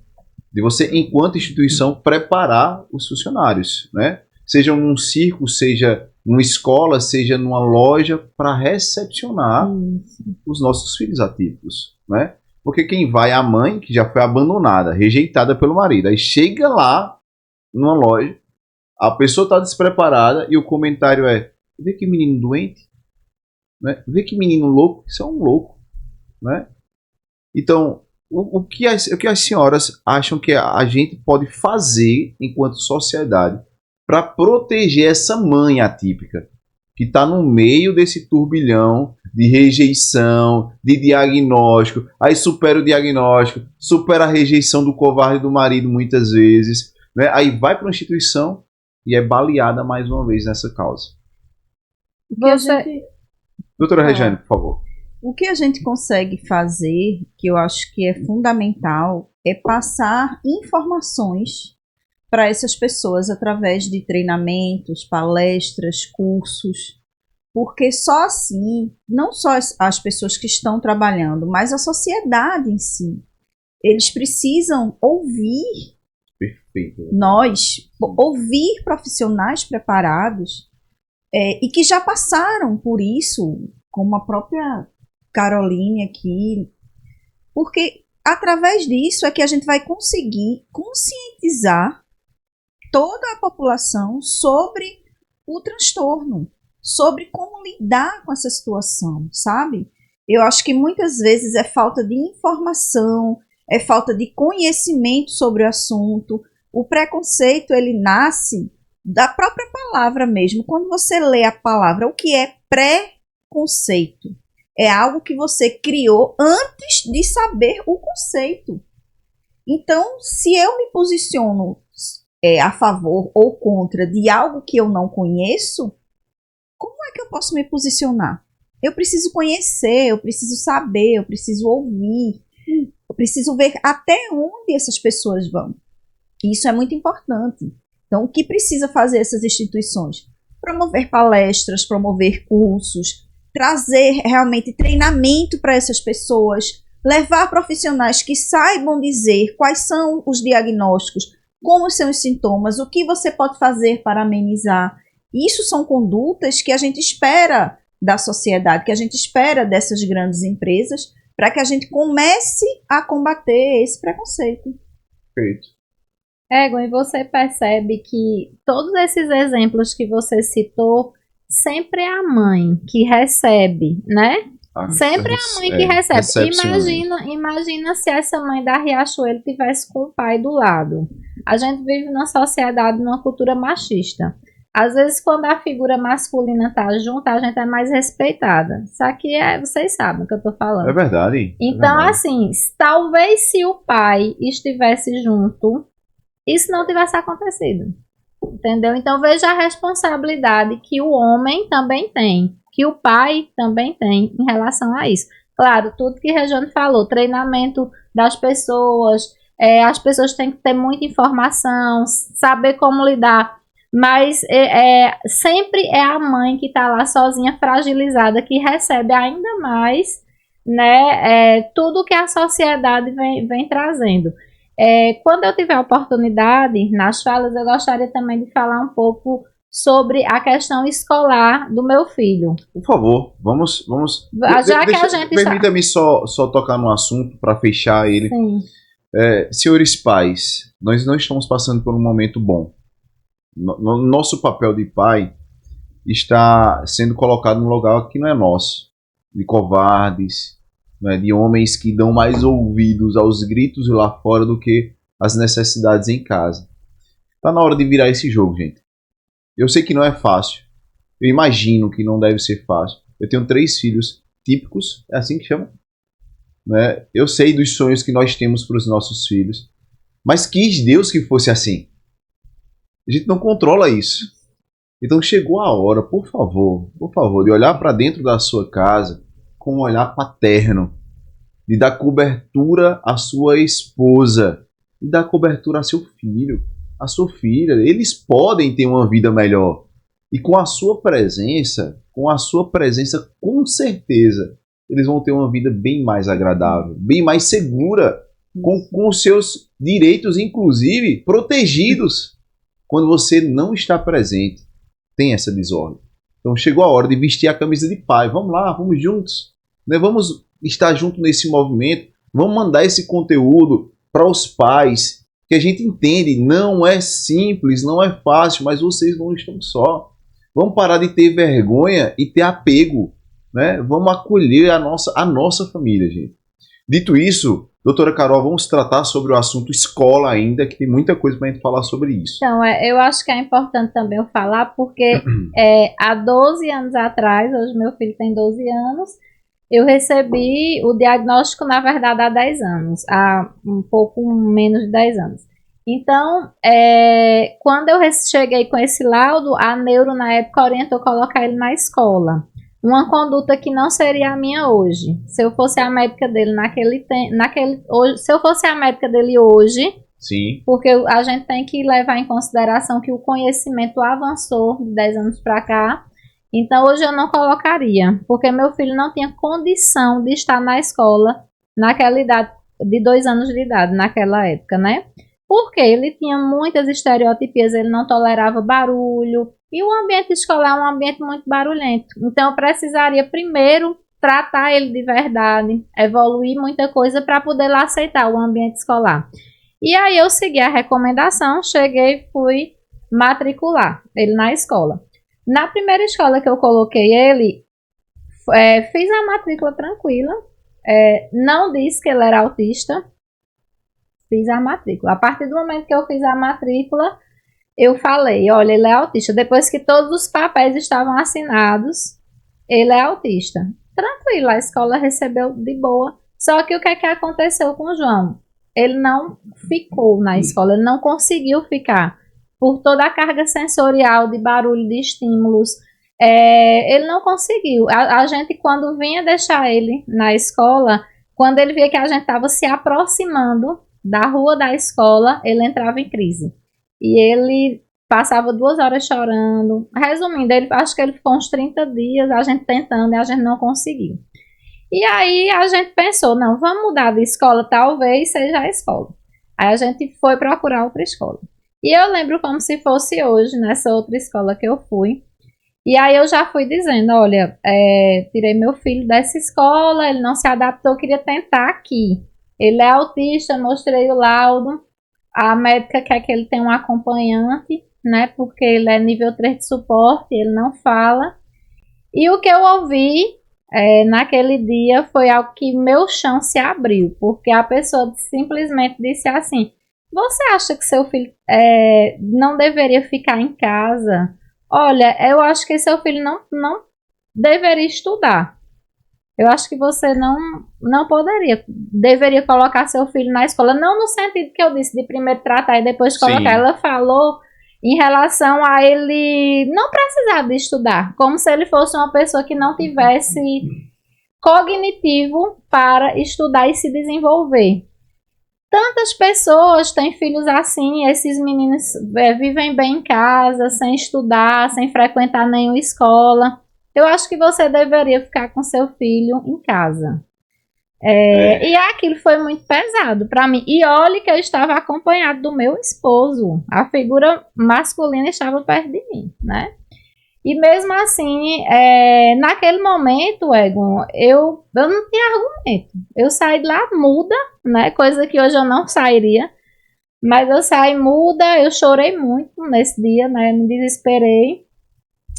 de você, enquanto instituição, preparar os funcionários, né? Seja num circo, seja numa escola, seja numa loja, para recepcionar os nossos filhos atípicos, né? Porque quem vai é a mãe, que já foi abandonada, rejeitada pelo marido. Aí chega lá, numa loja, a pessoa está despreparada e o comentário é: vê que menino doente. Né? Vê que menino louco, isso é um louco, né? Então, o que as senhoras acham que a gente pode fazer enquanto sociedade para proteger essa mãe atípica que está no meio desse turbilhão de rejeição, de diagnóstico, aí supera o diagnóstico, supera a rejeição do covarde do marido muitas vezes, né? Aí vai para uma instituição e é baleada mais uma vez nessa causa. Doutora Regiane, por favor. O que a gente consegue fazer, que eu acho que é fundamental, é passar informações para essas pessoas através de treinamentos, palestras, cursos, porque só assim, não só as pessoas que estão trabalhando, mas a sociedade em si, eles precisam ouvir ouvir profissionais preparados e que já passaram por isso, como a própria Caroline aqui, porque através disso é que a gente vai conseguir conscientizar toda a população sobre o transtorno, sobre como lidar com essa situação, sabe? Eu acho que muitas vezes é falta de informação, é falta de conhecimento sobre o assunto. O preconceito, ele nasce da própria palavra mesmo. Quando você lê a palavra, o que é preconceito? É algo que você criou antes de saber o conceito. Então, se eu me posiciono a favor ou contra de algo que eu não conheço, como é que eu posso me posicionar? Eu preciso conhecer, eu preciso saber, eu preciso ouvir, eu preciso ver até onde essas pessoas vão. Isso é muito importante. Então, o que precisa fazer essas instituições? Promover palestras, promover cursos, trazer realmente treinamento para essas pessoas, levar profissionais que saibam dizer quais são os diagnósticos, como são os sintomas, o que você pode fazer para amenizar. Isso são condutas que a gente espera da sociedade, que a gente espera dessas grandes empresas, para que a gente comece a combater esse preconceito. Perfeito. Egon, e você percebe que todos esses exemplos que você citou, sempre é a mãe que recebe, né? Sempre é a mãe que recebe. Imagina se essa mãe da Riachuelo tivesse com o pai do lado. A gente vive numa sociedade, numa cultura machista. Às vezes, quando a figura masculina tá junto, a gente é mais respeitada. Isso aqui vocês sabem o que eu tô falando. É verdade. Então, é verdade. assim, talvez se o pai estivesse junto, isso não tivesse acontecido. Entendeu? Então, veja a responsabilidade que o homem também tem, que o pai também tem em relação a isso. Claro, tudo que a Regiane falou, treinamento das pessoas, as pessoas têm que ter muita informação, saber como lidar. Mas sempre é a mãe que está lá sozinha, fragilizada, que recebe ainda mais, né, tudo que a sociedade vem trazendo. Quando eu tiver oportunidade, nas falas, eu gostaria também de falar um pouco sobre a questão escolar do meu filho. Por favor, vamos. Permita-me só tocar no assunto para fechar ele. Sim. Senhores pais, nós não estamos passando por um momento bom. Nosso papel de pai está sendo colocado num lugar que não é nosso, de covardes, né, de homens que dão mais ouvidos aos gritos lá fora do que às necessidades em casa. Tá na hora de virar esse jogo, gente. Eu sei que não é fácil. Eu imagino que não deve ser fácil. Eu tenho 3 filhos típicos, é assim que chama? Né? Eu sei dos sonhos que nós temos para os nossos filhos, mas quis Deus que fosse assim. A gente não controla isso. Então chegou a hora, por favor, de olhar para dentro da sua casa com um olhar paterno, de dar cobertura à sua esposa, de dar cobertura a seu filho, a sua filha. Eles podem ter uma vida melhor. E com a sua presença, com certeza, eles vão ter uma vida bem mais agradável, bem mais segura, com os seus direitos, inclusive, protegidos. Quando você não está presente, tem essa desordem. Então chegou a hora de vestir a camisa de pai. Vamos lá, vamos juntos. Né? Vamos estar junto nesse movimento. Vamos mandar esse conteúdo para os pais, que a gente entende, não é simples, não é fácil, mas vocês não estão só. Vamos parar de ter vergonha e ter apego. Né? Vamos acolher a nossa família, gente. Dito isso, doutora Carol, vamos tratar sobre o assunto escola ainda, que tem muita coisa para a gente falar sobre isso. Então, eu acho que é importante também eu falar, porque há 12 anos atrás, hoje meu filho tem 12 anos, eu recebi o diagnóstico, na verdade, há 10 anos, há um pouco menos de 10 anos. Então, quando eu cheguei com esse laudo, a neuro, na época, orientou colocar ele na escola. Uma conduta que não seria a minha hoje. Se eu fosse a médica dele se eu fosse a médica dele hoje, sim, porque a gente tem que levar em consideração que o conhecimento avançou de 10 anos para cá. Então hoje eu não colocaria, porque meu filho não tinha condição de estar na escola naquela idade, de 2 anos de idade, naquela época, né? Porque ele tinha muitas estereotipias, ele não tolerava barulho, e o ambiente escolar é um ambiente muito barulhento. Então eu precisaria primeiro tratar ele de verdade, evoluir muita coisa para poder lá aceitar o ambiente escolar. E aí eu segui a recomendação, cheguei, fui matricular ele na escola. Na primeira escola que eu coloquei ele, fiz a matrícula tranquila, não disse que ele era autista, fiz a matrícula. A partir do momento que eu fiz a matrícula, eu falei, olha, ele é autista. Depois que todos os papéis estavam assinados, ele é autista. Tranquilo, a escola recebeu de boa. Só que o que é que aconteceu com o João? Ele não ficou na escola, ele não conseguiu ficar. Por toda a carga sensorial de barulho, de estímulos, ele não conseguiu. A gente, quando vinha deixar ele na escola, quando ele via que a gente estava se aproximando da rua da escola, ele entrava em crise. E ele passava 2 horas chorando. Resumindo, acho que ele ficou uns 30 dias, a gente tentando e a gente não conseguiu. E aí a gente pensou, não, vamos mudar de escola, talvez seja a escola. Aí a gente foi procurar outra escola. E eu lembro como se fosse hoje, nessa outra escola que eu fui. E aí eu já fui dizendo, olha, tirei meu filho dessa escola, ele não se adaptou, queria tentar aqui. Ele é autista, mostrei o laudo. A médica quer que ele tenha um acompanhante, né? Porque ele é nível 3 de suporte, ele não fala. E o que eu ouvi naquele dia foi algo que meu chão se abriu. Porque a pessoa simplesmente disse assim, você acha que seu filho não deveria ficar em casa? Olha, eu acho que seu filho não deveria estudar. Eu acho que você não deveria colocar seu filho na escola. Não no sentido que eu disse, de primeiro tratar e depois colocar. Sim. Ela falou em relação a ele não precisar de estudar. Como se ele fosse uma pessoa que não tivesse cognitivo para estudar e se desenvolver. Tantas pessoas têm filhos assim, esses meninos vivem bem em casa, sem estudar, sem frequentar nenhuma escola. Eu acho que você deveria ficar com seu filho em casa. E aquilo foi muito pesado para mim. E olha que eu estava acompanhado do meu esposo. A figura masculina estava perto de mim, né? E mesmo assim, naquele momento, Egon, eu não tinha argumento. Eu saí de lá muda, né? Coisa que hoje eu não sairia. Mas eu saí muda, eu chorei muito nesse dia, né? Me desesperei.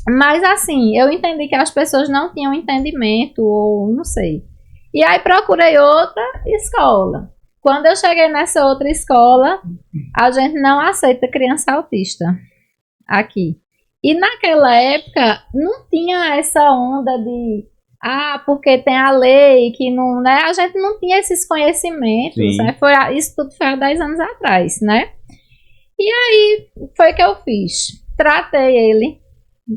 Mas assim, eu entendi que as pessoas não tinham entendimento, ou não sei. E aí procurei outra escola. Quando eu cheguei nessa outra escola, a gente não aceita criança autista aqui. E naquela época não tinha essa onda de porque tem a lei que não, né? A gente não tinha esses conhecimentos, né? Isso tudo foi há 10 anos atrás, né? E aí foi que eu fiz. Tratei ele,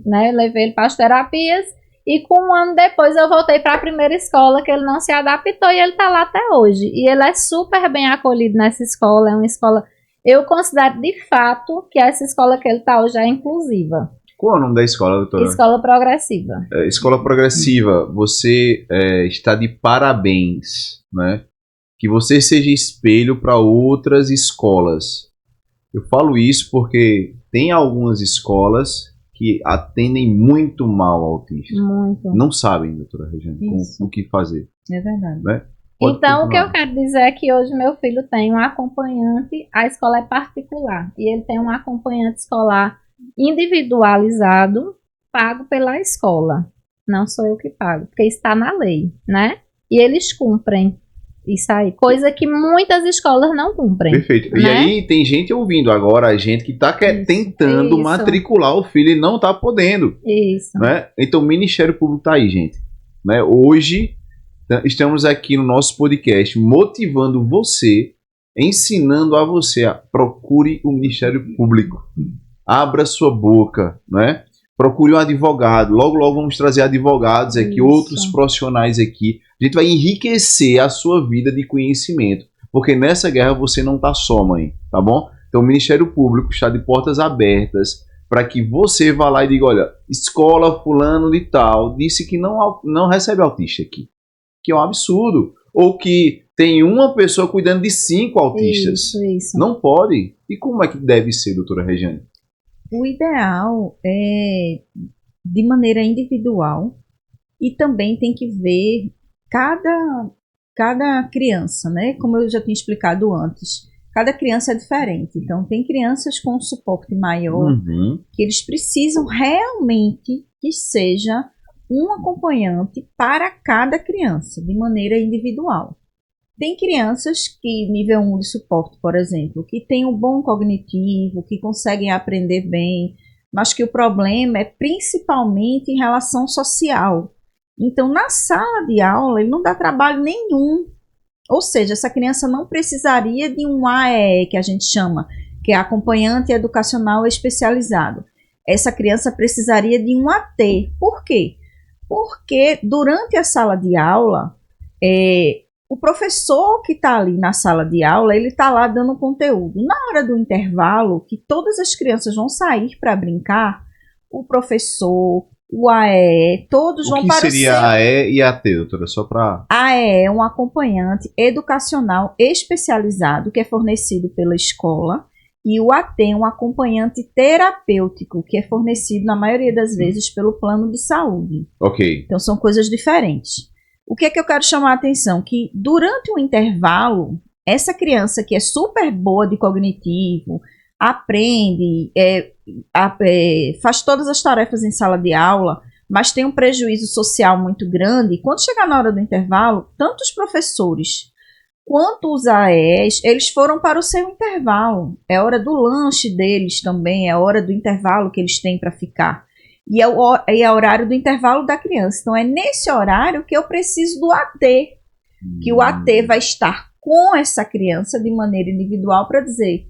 né? Levei ele para as terapias e com 1 ano depois eu voltei para a primeira escola que ele não se adaptou e ele está lá até hoje. E ele é super bem acolhido nessa escola, é uma escola, eu considero de fato que essa escola que ele está hoje é inclusiva. Qual é o nome da escola, doutora? Escola Progressiva. Escola Progressiva, você está de parabéns, né? Que você seja espelho para outras escolas. Eu falo isso porque tem algumas escolas que atendem muito mal autistas. Muito. Não sabem, doutora Regiane, o que fazer. É verdade. Né? Então, o que eu quero dizer é que hoje meu filho tem um acompanhante, a escola é particular, e ele tem um acompanhante escolar individualizado, pago pela escola. Não sou eu que pago, porque está na lei, né? E eles cumprem isso aí, coisa que muitas escolas não cumprem. Perfeito. Né? E aí tem gente ouvindo agora, a gente que está tentando matricular o filho e não está podendo. Isso. Né? Então o Ministério Público está aí, gente. Né? Hoje estamos aqui no nosso podcast motivando você, ensinando a você procure o Ministério Público. Abra sua boca, né? Procure um advogado. Logo, logo vamos trazer advogados aqui, outros profissionais aqui. A gente vai enriquecer a sua vida de conhecimento. Porque nessa guerra você não está só, mãe. Tá bom? Então o Ministério Público está de portas abertas para que você vá lá e diga, olha, escola fulano de tal disse que não recebe autista aqui. Que é um absurdo. Ou que tem uma pessoa cuidando de 5 autistas. Isso. Não pode. E como é que deve ser, doutora Regiane? O ideal é de maneira individual e também tem que ver cada criança, né? Como eu já tinha explicado antes, cada criança é diferente. Então, tem crianças com suporte maior que eles precisam realmente que seja um acompanhante para cada criança, de maneira individual. Tem crianças que, nível 1 de suporte, por exemplo, que têm um bom cognitivo, que conseguem aprender bem, mas que o problema é principalmente em relação social. Então, na sala de aula, ele não dá trabalho nenhum. Ou seja, essa criança não precisaria de um AEE, que a gente chama, que é acompanhante educacional especializado. Essa criança precisaria de um AT. Por quê? Porque durante a sala de aula, o professor que está ali na sala de aula, ele está lá dando conteúdo. Na hora do intervalo, que todas as crianças vão sair para brincar, o professor, o AE, todos vão para o O que seria AE e AT, doutora? Só para... AE é um acompanhante educacional especializado que é fornecido pela escola, e o AT é um acompanhante terapêutico que é fornecido, na maioria das vezes, pelo plano de saúde. Ok. Então, são coisas diferentes. O que é que eu quero chamar a atenção? Que durante o intervalo, essa criança que é super boa de cognitivo, aprende, faz todas as tarefas em sala de aula, mas tem um prejuízo social muito grande, quando chegar na hora do intervalo, tanto os professores quanto os AEs, eles foram para o seu intervalo. É hora do lanche deles também, é hora do intervalo que eles têm para ficar. E é o horário do intervalo da criança. Então, é nesse horário que eu preciso do AT, que o AT vai estar com essa criança de maneira individual para dizer: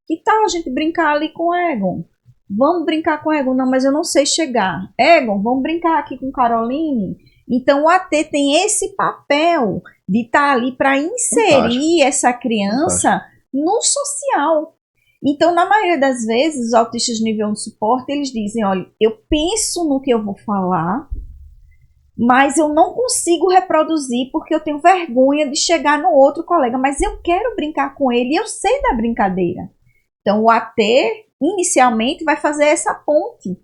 que tal a gente brincar ali com o Egon? Vamos brincar com o Egon? Não, mas eu não sei chegar. Egon, vamos brincar aqui com Caroline? Então, o AT tem esse papel de estar ali para inserir essa criança no social. Então, na maioria das vezes, os autistas de nível 1 de suporte, eles dizem: olha, eu penso no que eu vou falar, mas eu não consigo reproduzir porque eu tenho vergonha de chegar no outro colega, mas eu quero brincar com ele e eu sei da brincadeira. Então, o AT, inicialmente, vai fazer essa ponte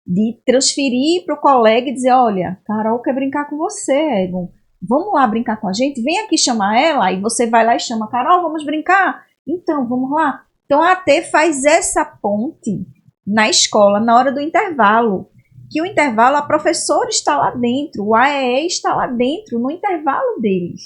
de transferir para o colega e dizer: olha, Carol quer brincar com você, Egon. Vamos lá brincar com a gente? Vem aqui chamar ela. Aí você vai lá e chama: Carol, vamos brincar? Então, vamos lá. Então, a AT faz essa ponte na escola, na hora do intervalo. Que o intervalo, a professora está lá dentro, o AEE está lá dentro, no intervalo deles.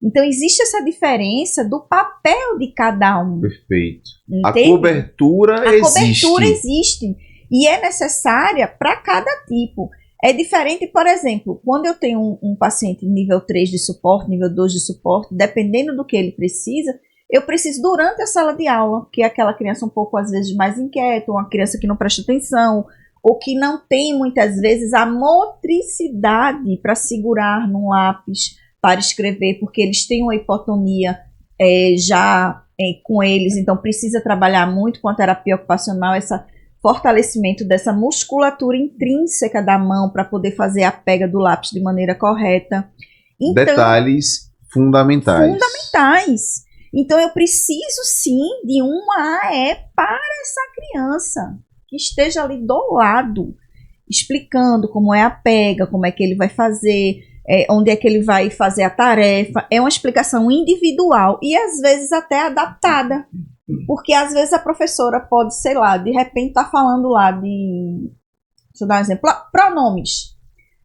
Então, existe essa diferença do papel de cada um. Perfeito. Entende? A cobertura existe. A cobertura existe. E é necessária para cada tipo. É diferente, por exemplo, quando eu tenho um paciente nível 3 de suporte, nível 2 de suporte, dependendo do que ele precisa, eu preciso durante a sala de aula, que é aquela criança um pouco, às vezes, mais inquieta, uma criança que não presta atenção, ou que não tem, muitas vezes, a motricidade para segurar num lápis, para escrever, porque eles têm uma hipotonia com eles, então precisa trabalhar muito com a terapia ocupacional, esse fortalecimento dessa musculatura intrínseca da mão para poder fazer a pega do lápis de maneira correta. Então, detalhes fundamentais. Então, eu preciso, sim, de uma AE para essa criança, que esteja ali do lado, explicando como é a pega, como é que ele vai fazer, onde é que ele vai fazer a tarefa. É uma explicação individual e, às vezes, até adaptada. Porque, às vezes, a professora pode, sei lá, de repente estar falando lá de... Deixa eu dar um exemplo. Pronomes.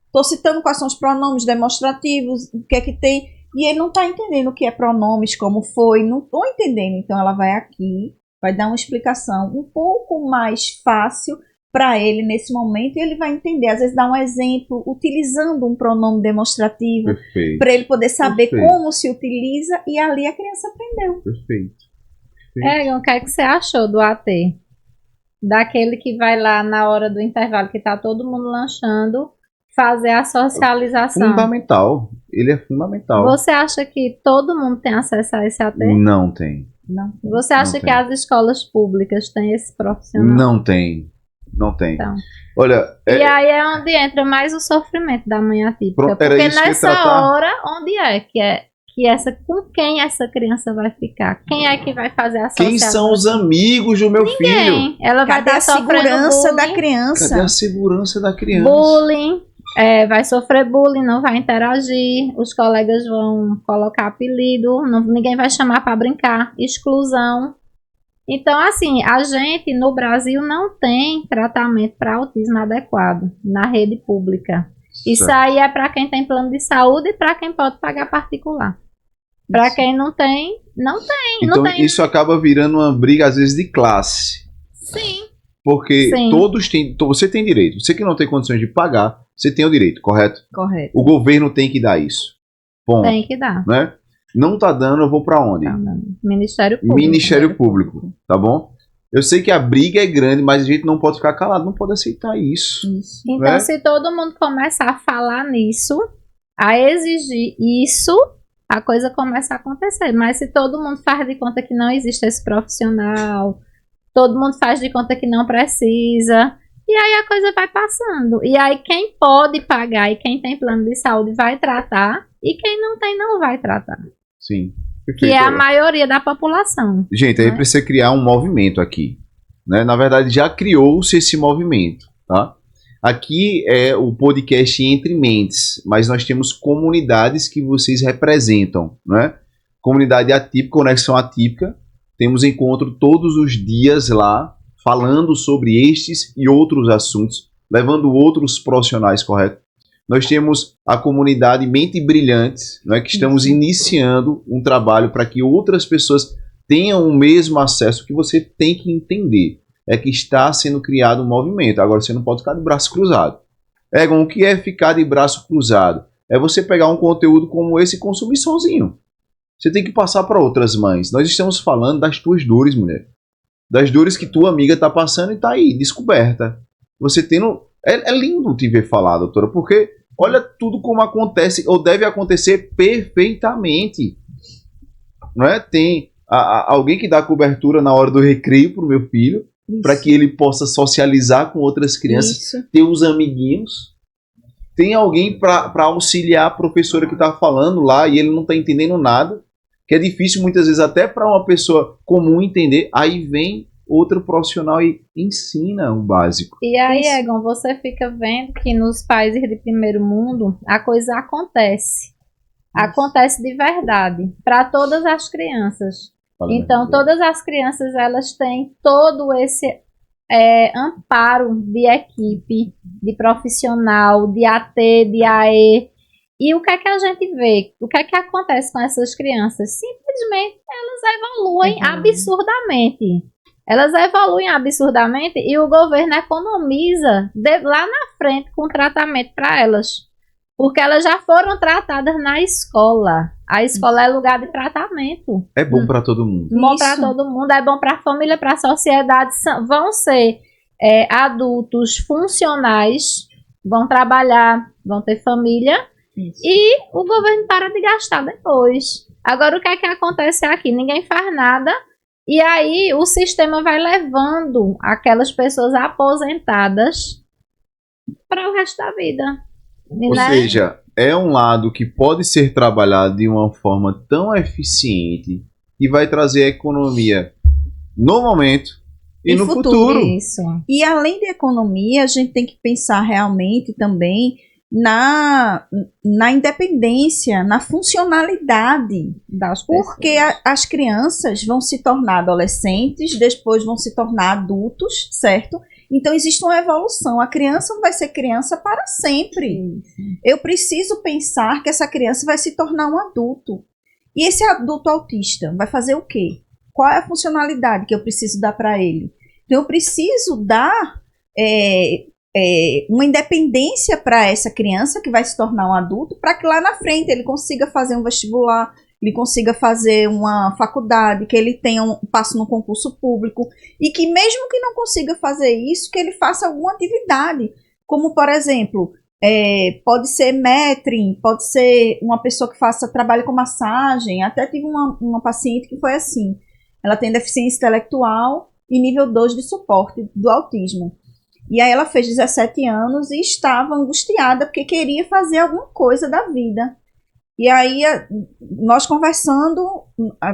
Estou citando quais são os pronomes demonstrativos, o que é que tem... E ele não está entendendo o que é pronomes, como foi, não estou entendendo. Então, ela vai aqui, vai dar uma explicação um pouco mais fácil para ele nesse momento e ele vai entender. Às vezes, dá um exemplo utilizando um pronome demonstrativo para ele poder saber como se utiliza e ali a criança aprendeu. Perfeito. Egon, o que é que você achou do AT? Daquele que vai lá na hora do intervalo, que está todo mundo lanchando, fazer a socialização. Fundamental. Ele é fundamental. Você acha que todo mundo tem acesso a esse AT? Não tem. Não. Você acha que as escolas públicas têm esse profissional? Não tem. Não tem. Então. Olha, e aí é onde entra mais o sofrimento da mãe atípica. Porque nessa hora, onde com quem essa criança vai ficar? Quem é que vai fazer a associação? Quem são os amigos do meu filho? Ela vai dar segurança da criança. Cadê a segurança da criança? Bullying. Vai sofrer bullying, não vai interagir, os colegas vão colocar apelido, ninguém vai chamar para brincar, exclusão. Então, assim, a gente no Brasil não tem tratamento para autismo adequado na rede pública. Isso aí é para quem tem plano de saúde e para quem pode pagar particular. Para quem não tem, não tem. Então, não tem. Isso acaba virando uma briga, às vezes, de classe. Sim. Porque todos têm. Você tem direito. Você que não tem condições de pagar, você tem o direito, correto? Correto. O governo tem que dar isso. Ponto. Tem que dar. Né? Não tá dando, eu vou para onde? Ministério Público. Ministério Público, tá bom? Eu sei que a briga é grande, mas a gente não pode ficar calado, não pode aceitar isso. Então, né? se todo mundo começar a falar nisso, a exigir isso, a coisa começa a acontecer. Mas se todo mundo faz de conta que não existe esse profissional, todo mundo faz de conta que não precisa, e aí a coisa vai passando. E aí quem pode pagar e quem tem plano de saúde vai tratar, e quem não tem não vai tratar. Sim. Que Perfeito. é a maioria da população. Gente, aí né? precisa criar um movimento aqui. Né? Na verdade, já criou-se esse movimento. Tá? Aqui é o podcast Entre Mentes, mas nós temos comunidades que vocês representam. Né? Comunidade atípica, Conexão Atípica. Temos encontro todos os dias lá, falando sobre estes e outros assuntos, levando outros profissionais, correto? Nós temos a comunidade Mente Brilhantes, né, que estamos iniciando um trabalho para que outras pessoas tenham o mesmo acesso que você tem que entender. É que está sendo criado um movimento. Agora você não pode ficar de braço cruzado. Egon, o que é ficar de braço cruzado? É você pegar um conteúdo como esse e consumir sozinho. Você tem que passar para outras mães. Nós estamos falando das tuas dores, mulher. Das dores que tua amiga está passando e está aí, descoberta. Você tendo... É lindo te ver falar, doutora, porque olha tudo como acontece, ou deve acontecer perfeitamente. Não é? Tem alguém que dá cobertura na hora do recreio para o meu filho, para que ele possa socializar com outras crianças, ter os amiguinhos. Tem alguém para auxiliar a professora que está falando lá e ele não está entendendo nada, que é difícil muitas vezes até para uma pessoa comum entender. Aí vem outro profissional e ensina o básico. E aí, Egon, você fica vendo que nos países de primeiro mundo a coisa acontece. Acontece de verdade, para todas as crianças. Então, todas as crianças, elas têm todo esse amparo de equipe, de profissional, de AT, de AE. E o que é que a gente vê? O que é que acontece com essas crianças? Simplesmente elas evoluem absurdamente. Elas evoluem absurdamente e o governo economiza lá na frente com tratamento para elas. Porque elas já foram tratadas na escola. A escola é lugar de tratamento. É bom para todo mundo. Bom para todo mundo, é bom para a família, para a sociedade. Vão ser adultos funcionais, vão trabalhar, vão ter família. Isso. E o governo para de gastar depois. Agora, o que é que acontece aqui? Ninguém faz nada. E aí o sistema vai levando aquelas pessoas aposentadas para o resto da vida. Ou seja, é um lado que pode ser trabalhado de uma forma tão eficiente e vai trazer a economia no momento e no futuro. Isso. E além da economia, a gente tem que pensar realmente também na independência, na funcionalidade das pessoas. Porque as crianças vão se tornar adolescentes, depois vão se tornar adultos, certo? Então existe uma evolução. A criança não vai ser criança para sempre. Eu preciso pensar que essa criança vai se tornar um adulto. E esse adulto autista vai fazer o quê? Qual é a funcionalidade que eu preciso dar para ele? Então eu preciso dar uma independência para essa criança que vai se tornar um adulto, para que lá na frente ele consiga fazer um vestibular, ele consiga fazer uma faculdade, que ele tenha passe no concurso público, e que mesmo que não consiga fazer isso, que ele faça alguma atividade, como por exemplo, pode ser metrim, pode ser uma pessoa que trabalhe com massagem. Até tive uma paciente que foi assim, ela tem deficiência intelectual e nível 2 de suporte do autismo. E aí ela fez 17 anos e estava angustiada porque queria fazer alguma coisa da vida. E aí nós conversando,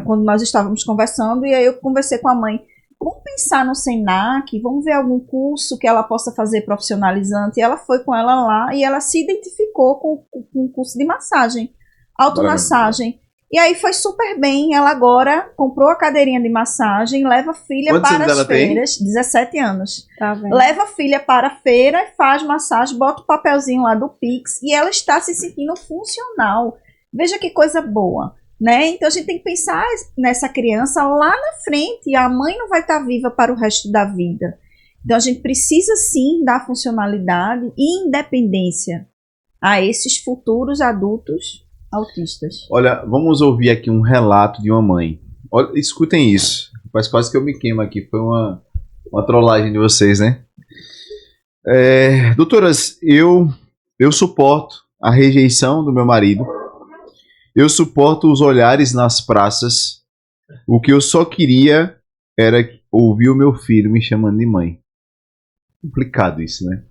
quando nós estávamos conversando, e aí eu conversei com a mãe, vamos pensar no Senac, vamos ver algum curso que ela possa fazer profissionalizante. E ela foi com ela lá e ela se identificou com um curso de massagem, automassagem. E aí foi super bem, ela agora comprou a cadeirinha de massagem, leva a filha para as feiras, 17 anos. Tá vendo? Leva a filha para a feira, faz massagem, bota o papelzinho lá do Pix e ela está se sentindo funcional. Veja que coisa boa, né? Então a gente tem que pensar nessa criança lá na frente, a mãe não vai estar viva para o resto da vida. Então a gente precisa sim dar funcionalidade e independência a esses futuros adultos autistas. Olha, vamos ouvir aqui um relato de uma mãe. Olha, escutem isso. Faz quase que eu me queimo aqui. Foi uma trollagem de vocês, né? Doutoras, eu suporto a rejeição do meu marido. Eu suporto os olhares nas praças. O que eu só queria era ouvir o meu filho me chamando de mãe. Complicado isso, né?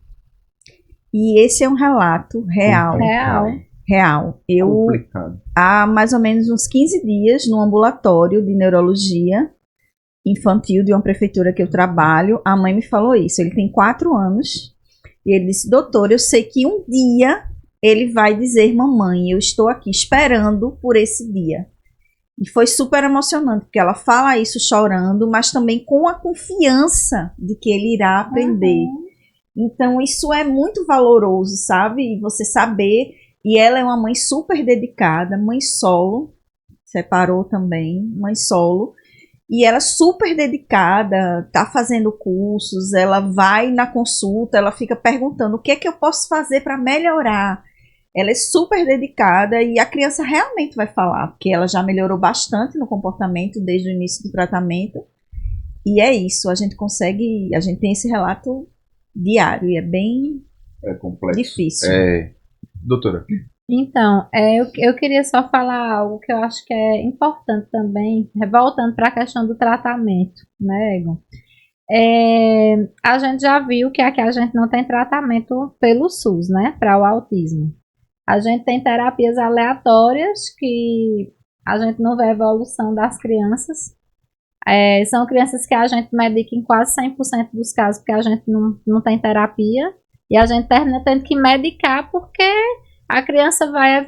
E esse é um relato real. Real. Eu, Complicado. há mais ou menos uns 15 dias, no ambulatório de neurologia infantil de uma prefeitura que eu trabalho, a mãe me falou isso. Ele tem 4 anos e ele disse: doutor, eu sei que um dia ele vai dizer mamãe, eu estou aqui esperando por esse dia. E foi super emocionante, porque ela fala isso chorando, mas também com a confiança de que ele irá aprender. Então isso é muito valoroso, sabe? E você saber. E ela é uma mãe super dedicada, mãe solo, separou também, mãe solo. E ela é super dedicada, tá fazendo cursos, ela vai na consulta, ela fica perguntando o que é que eu posso fazer para melhorar. Ela é super dedicada e a criança realmente vai falar, porque ela já melhorou bastante no comportamento desde o início do tratamento. E é isso, a gente tem esse relato diário e é bem complexo. difícil. Doutora. Então, eu queria só falar algo que eu acho que é importante também, voltando para a questão do tratamento, né, Egon? A gente já viu que aqui a gente não tem tratamento pelo SUS, né, para o autismo. A gente tem terapias aleatórias que a gente não vê evolução das crianças. São crianças que a gente medica em quase 100% dos casos, porque a gente não tem terapia. E a gente termina tendo que medicar porque a criança vai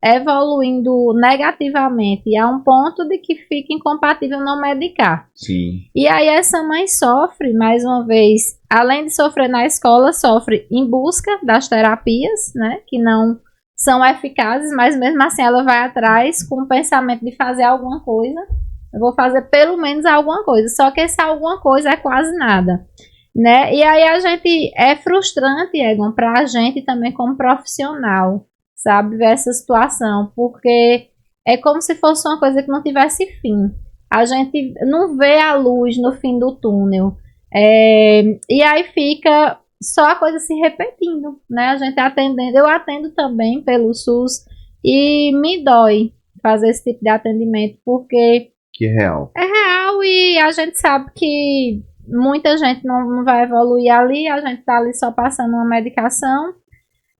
evoluindo negativamente a um ponto de que fica incompatível não medicar. Sim. E aí essa mãe sofre, mais uma vez, além de sofrer na escola, sofre em busca das terapias, né, que não são eficazes, mas mesmo assim ela vai atrás com o pensamento de fazer alguma coisa. Eu vou fazer pelo menos alguma coisa, só que essa alguma coisa é quase nada. Né? E aí é frustrante, Egon, para a gente também como profissional, sabe, ver essa situação, porque é como se fosse uma coisa que não tivesse fim. A gente não vê a luz no fim do túnel. E aí fica só a coisa se repetindo, né? A gente atendendo, eu atendo também pelo SUS e me dói fazer esse tipo de atendimento, porque que é real. É real e a gente sabe que muita gente não vai evoluir ali, a gente tá ali só passando uma medicação.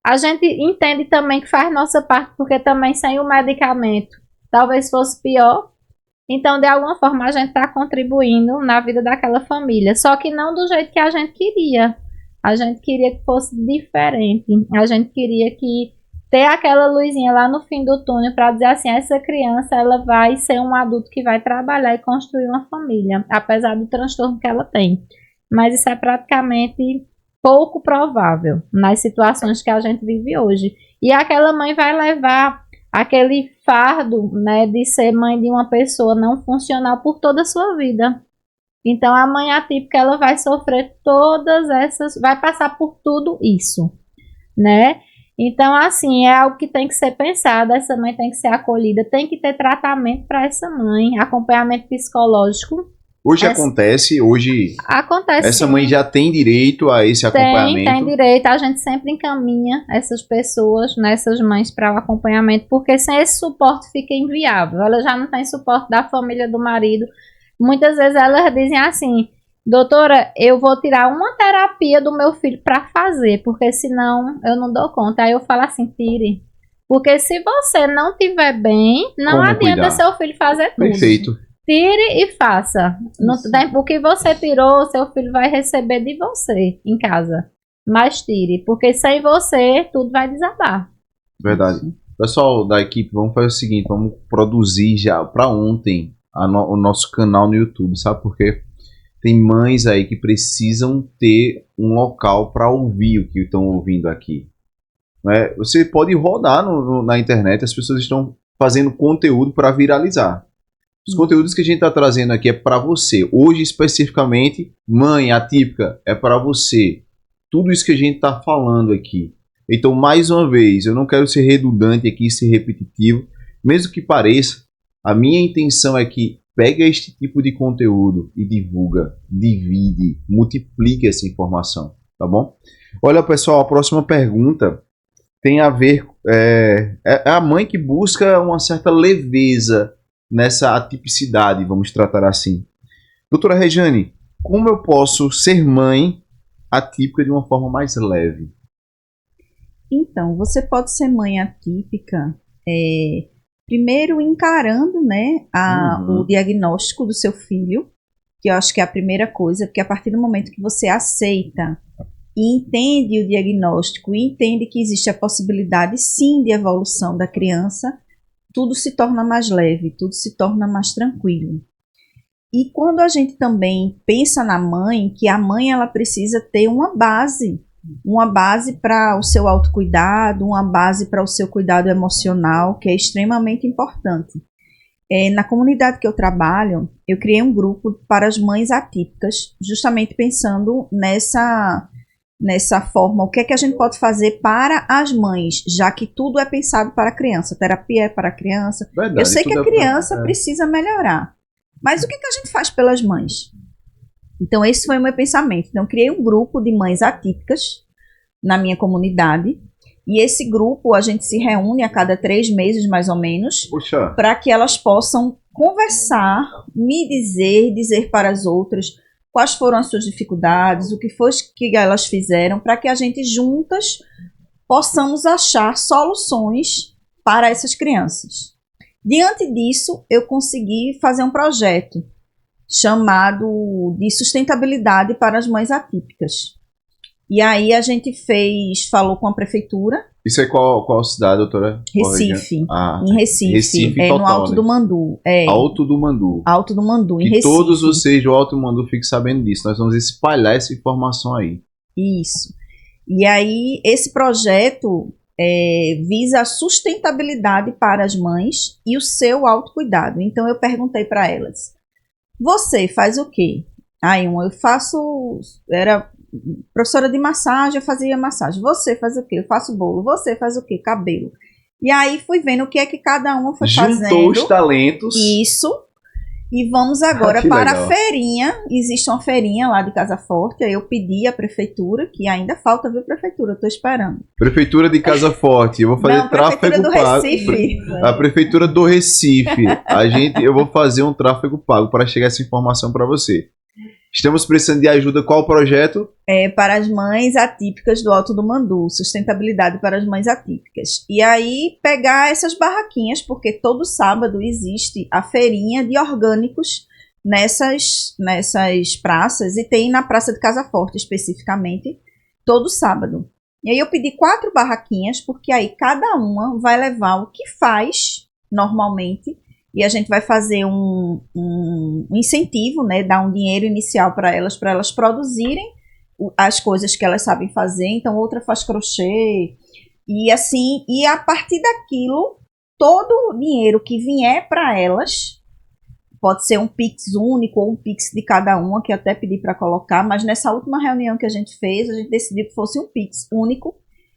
A gente entende também que faz nossa parte, porque também sem o medicamento talvez fosse pior. Então, de alguma forma, a gente está contribuindo na vida daquela família. Só que não do jeito que a gente queria. A gente queria que fosse diferente. A gente queria que ter aquela luzinha lá no fim do túnel para dizer assim, essa criança ela vai ser um adulto que vai trabalhar e construir uma família, apesar do transtorno que ela tem. Mas isso é praticamente pouco provável nas situações que a gente vive hoje. E aquela mãe vai levar aquele fardo, né, de ser mãe de uma pessoa não funcional por toda a sua vida. Então a mãe atípica ela vai sofrer todas essas, vai passar por tudo isso, né? Então assim, é algo que tem que ser pensado, essa mãe tem que ser acolhida, tem que ter tratamento para essa mãe, acompanhamento psicológico. Hoje acontece, essa sim. Mãe já tem direito a esse acompanhamento? Tem direito, a gente sempre encaminha essas pessoas, né, essas mães para o acompanhamento, porque sem esse suporte fica inviável, ela já não tem suporte da família do marido, muitas vezes elas dizem assim, doutora, eu vou tirar uma terapia do meu filho para fazer, porque senão eu não dou conta, aí eu falo assim, tire, porque se você não estiver bem, não Como adianta cuidar? Seu filho fazer tudo. Perfeito. Tire e faça. O que você tirou, seu filho vai receber de você em casa. Mas tire, porque sem você tudo vai desabar. Verdade. Pessoal da equipe, vamos fazer o seguinte, vamos produzir já para ontem o nosso canal no YouTube, sabe por quê? Tem mães aí que precisam ter um local para ouvir o que estão ouvindo aqui. Você pode rodar na internet, as pessoas estão fazendo conteúdo para viralizar. Os conteúdos que a gente está trazendo aqui é para você. Hoje, especificamente, mãe atípica, é para você. Tudo isso que a gente está falando aqui. Então, mais uma vez, eu não quero ser redundante aqui, ser repetitivo. Mesmo que pareça, a minha intenção é que pega este tipo de conteúdo e divulga, divide, multiplique essa informação, tá bom? Olha, pessoal, a próxima pergunta tem a ver. É a mãe que busca uma certa leveza nessa atipicidade, vamos tratar assim. Doutora Rejane, como eu posso ser mãe atípica de uma forma mais leve? Então, você pode ser mãe atípica, primeiro encarando, né, o diagnóstico do seu filho, que eu acho que é a primeira coisa, porque a partir do momento que você aceita e entende o diagnóstico e entende que existe a possibilidade, sim, de evolução da criança, tudo se torna mais leve, tudo se torna mais tranquilo. E quando a gente também pensa na mãe, que a mãe ela precisa ter uma base para o seu autocuidado, uma base para o seu cuidado emocional, que é extremamente importante. Na comunidade que eu trabalho, eu criei um grupo para as mães atípicas, justamente pensando nessa forma, o que é que a gente pode fazer para as mães, já que tudo é pensado para a criança, terapia é para a criança. Verdade, eu sei que a criança precisa melhorar, mas o que é que a gente faz pelas mães? Então, esse foi o meu pensamento. Então, eu criei um grupo de mães atípicas na minha comunidade. E esse grupo, a gente se reúne a cada 3 meses, mais ou menos, para que elas possam conversar, me dizer para as outras quais foram as suas dificuldades, o que foi que elas fizeram, para que a gente juntas possamos achar soluções para essas crianças. Diante disso, eu consegui fazer um projeto chamado de sustentabilidade para as mães atípicas. E aí a gente falou com a prefeitura. Isso é qual cidade, doutora? Recife. Em Recife total, no Alto, né? Do Mandu. Alto do Mandu. Alto do Mandu, em e Recife. Todos vocês do Alto do Mandu fiquem sabendo disso. Nós vamos espalhar essa informação aí. Isso. E aí esse projeto visa a sustentabilidade para as mães e o seu autocuidado. Então eu perguntei para elas, você faz o quê? Eu faço... Era professora de massagem, eu fazia massagem. Você faz o quê? Eu faço bolo. Você faz o quê? Cabelo. E aí fui vendo o que é que cada uma foi fazendo. Juntou os talentos. Isso. E vamos agora para legal. A feirinha. Existe uma feirinha lá de Casa Forte. Aí eu pedi à prefeitura, que ainda falta ver prefeitura, eu estou esperando. Prefeitura de Casa Forte. Eu vou fazer tráfego pago. Recife. A prefeitura do Recife. Eu vou fazer um tráfego pago para chegar essa informação para você. Estamos precisando de ajuda. Qual o projeto? Para as mães atípicas do Alto do Mandu. Sustentabilidade para as mães atípicas. E aí pegar essas barraquinhas, porque todo sábado existe a feirinha de orgânicos nessas praças. E tem na Praça de Casa Forte, especificamente, todo sábado. E aí eu pedi 4 barraquinhas, porque aí cada uma vai levar o que faz normalmente. E a gente vai fazer um incentivo, né, dar um dinheiro inicial para elas produzirem as coisas que elas sabem fazer. Então, outra faz crochê. E assim, e a partir daquilo, todo o dinheiro que vier para elas, pode ser um Pix único ou um Pix de cada uma, que eu até pedi para colocar, mas nessa última reunião que a gente fez, a gente decidiu que fosse um Pix único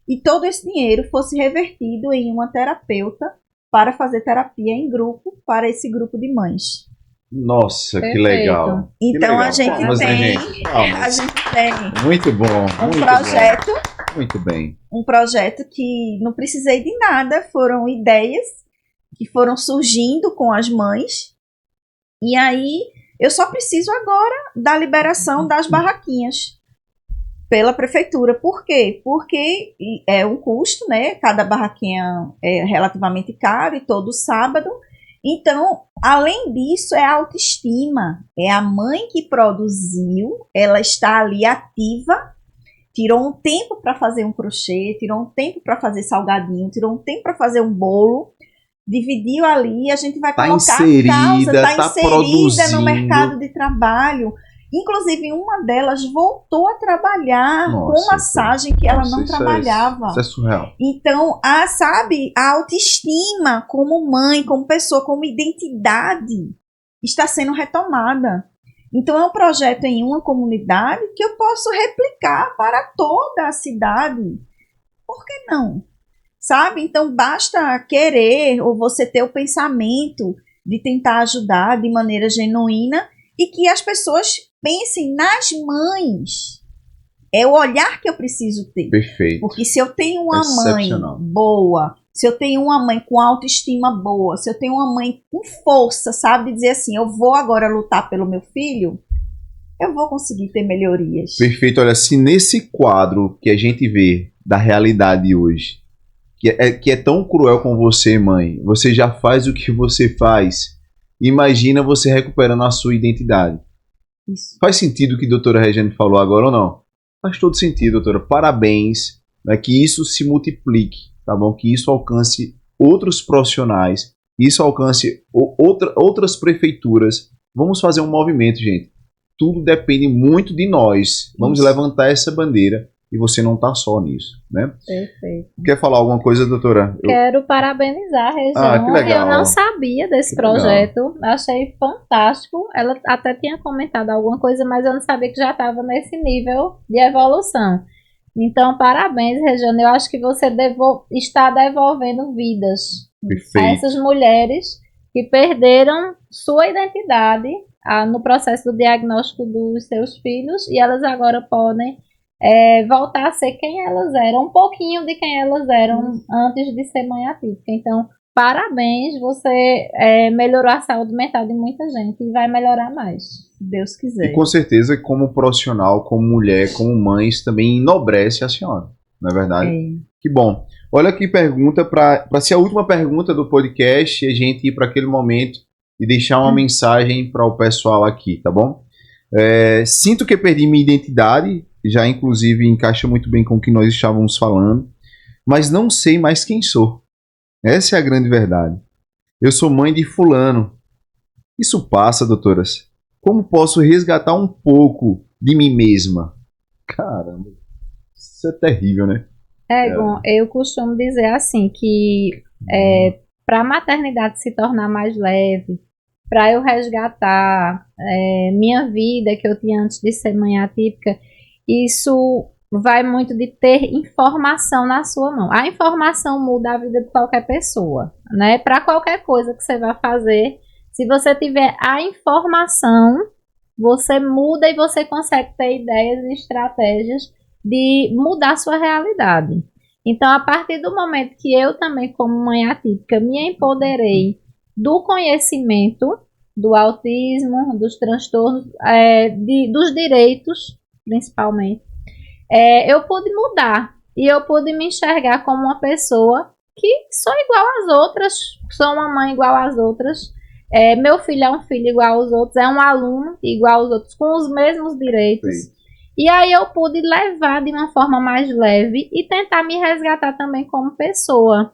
e todo esse dinheiro fosse revertido em uma terapeuta para fazer terapia em grupo para esse grupo de mães. Nossa, perfeito. Que legal. Então que legal. A gente tem muito bom, um projeto. Bom. Muito bem. Um projeto que não precisei de nada, foram ideias que foram surgindo com as mães. E aí eu só preciso agora da liberação das barraquinhas pela prefeitura. Por quê? Porque é um custo, né? Cada barraquinha é relativamente caro e todo sábado. Então, além disso, é a autoestima. É a mãe que produziu, ela está ali ativa, tirou um tempo para fazer um crochê, tirou um tempo para fazer salgadinho, tirou um tempo para fazer um bolo, dividiu ali, a gente vai colocar inserida, a causa, está inserida produzindo. No mercado de trabalho. Inclusive, uma delas voltou a trabalhar com massagem que ela não trabalhava. Isso é surreal. Então, a autoestima como mãe, como pessoa, como identidade está sendo retomada. Então, é um projeto em uma comunidade que eu posso replicar para toda a cidade. Por que não? Sabe? Então, basta querer ou você ter o pensamento de tentar ajudar de maneira genuína e que as pessoas pensem nas mães. É o olhar que eu preciso ter. Perfeito. Porque se eu tenho uma mãe Excepcional. boa, se eu tenho uma mãe com autoestima boa, se eu tenho uma mãe com força, sabe, de dizer assim, eu vou agora lutar pelo meu filho, eu vou conseguir ter melhorias. Perfeito. Olha, se nesse quadro que a gente vê da realidade hoje, que é tão cruel com você, mãe, você já faz o que você faz, imagina você recuperando a sua identidade. Isso. Faz sentido o que a doutora Regiane falou agora ou não? Faz todo sentido, doutora. Parabéns. Né, que isso se multiplique, tá bom? Que isso alcance outros profissionais, isso alcance outras prefeituras. Vamos fazer um movimento, gente. Tudo depende muito de nós. Vamos Isso. levantar essa bandeira e você não está só nisso, né? Perfeito. Quer falar alguma coisa, doutora? Quero parabenizar a região. Ah, que legal. Eu não sabia desse Que legal. projeto. Achei fantástico. Ela até tinha comentado alguma coisa, mas eu não sabia que já estava nesse nível de evolução. Então, parabéns, Regiane. Eu acho que você está devolvendo vidas a Perfeito. essas mulheres que perderam sua identidade no processo do diagnóstico dos seus filhos e elas agora podem voltar a ser quem elas eram, um pouquinho de quem elas eram antes de ser mãe atípica. Então, parabéns, você melhorou a saúde mental de muita gente e vai melhorar mais, se Deus E quiser. com certeza, como profissional, como mulher, como mãe, isso também enobrece a senhora, não é verdade? Que bom. Olha que pergunta, para ser a última pergunta do podcast, e a gente ir para aquele momento e deixar uma mensagem para o pessoal aqui, tá bom? Sinto que perdi minha identidade, já inclusive encaixa muito bem com o que nós estávamos falando, mas não sei mais quem sou. Essa é a grande verdade. Eu sou mãe de fulano. Isso passa, doutoras. Como posso resgatar um pouco de mim mesma? Caramba, isso é terrível, né? Bom, eu costumo dizer assim que para a maternidade se tornar mais leve, para eu resgatar minha vida que eu tinha antes de ser mãe atípica, isso vai muito de ter informação na sua mão. A informação muda a vida de qualquer pessoa, né? Para qualquer coisa que você vai fazer, se você tiver a informação, você muda e você consegue ter ideias e estratégias de mudar a sua realidade. Então, a partir do momento que eu também, como mãe atípica, me empoderei do conhecimento do autismo, dos transtornos, dos direitos, principalmente, eu pude mudar e eu pude me enxergar como uma pessoa que sou igual às outras, sou uma mãe igual às outras, meu filho é um filho igual aos outros, é um aluno igual aos outros, com os mesmos direitos. Sim. E aí eu pude levar de uma forma mais leve e tentar me resgatar também como pessoa.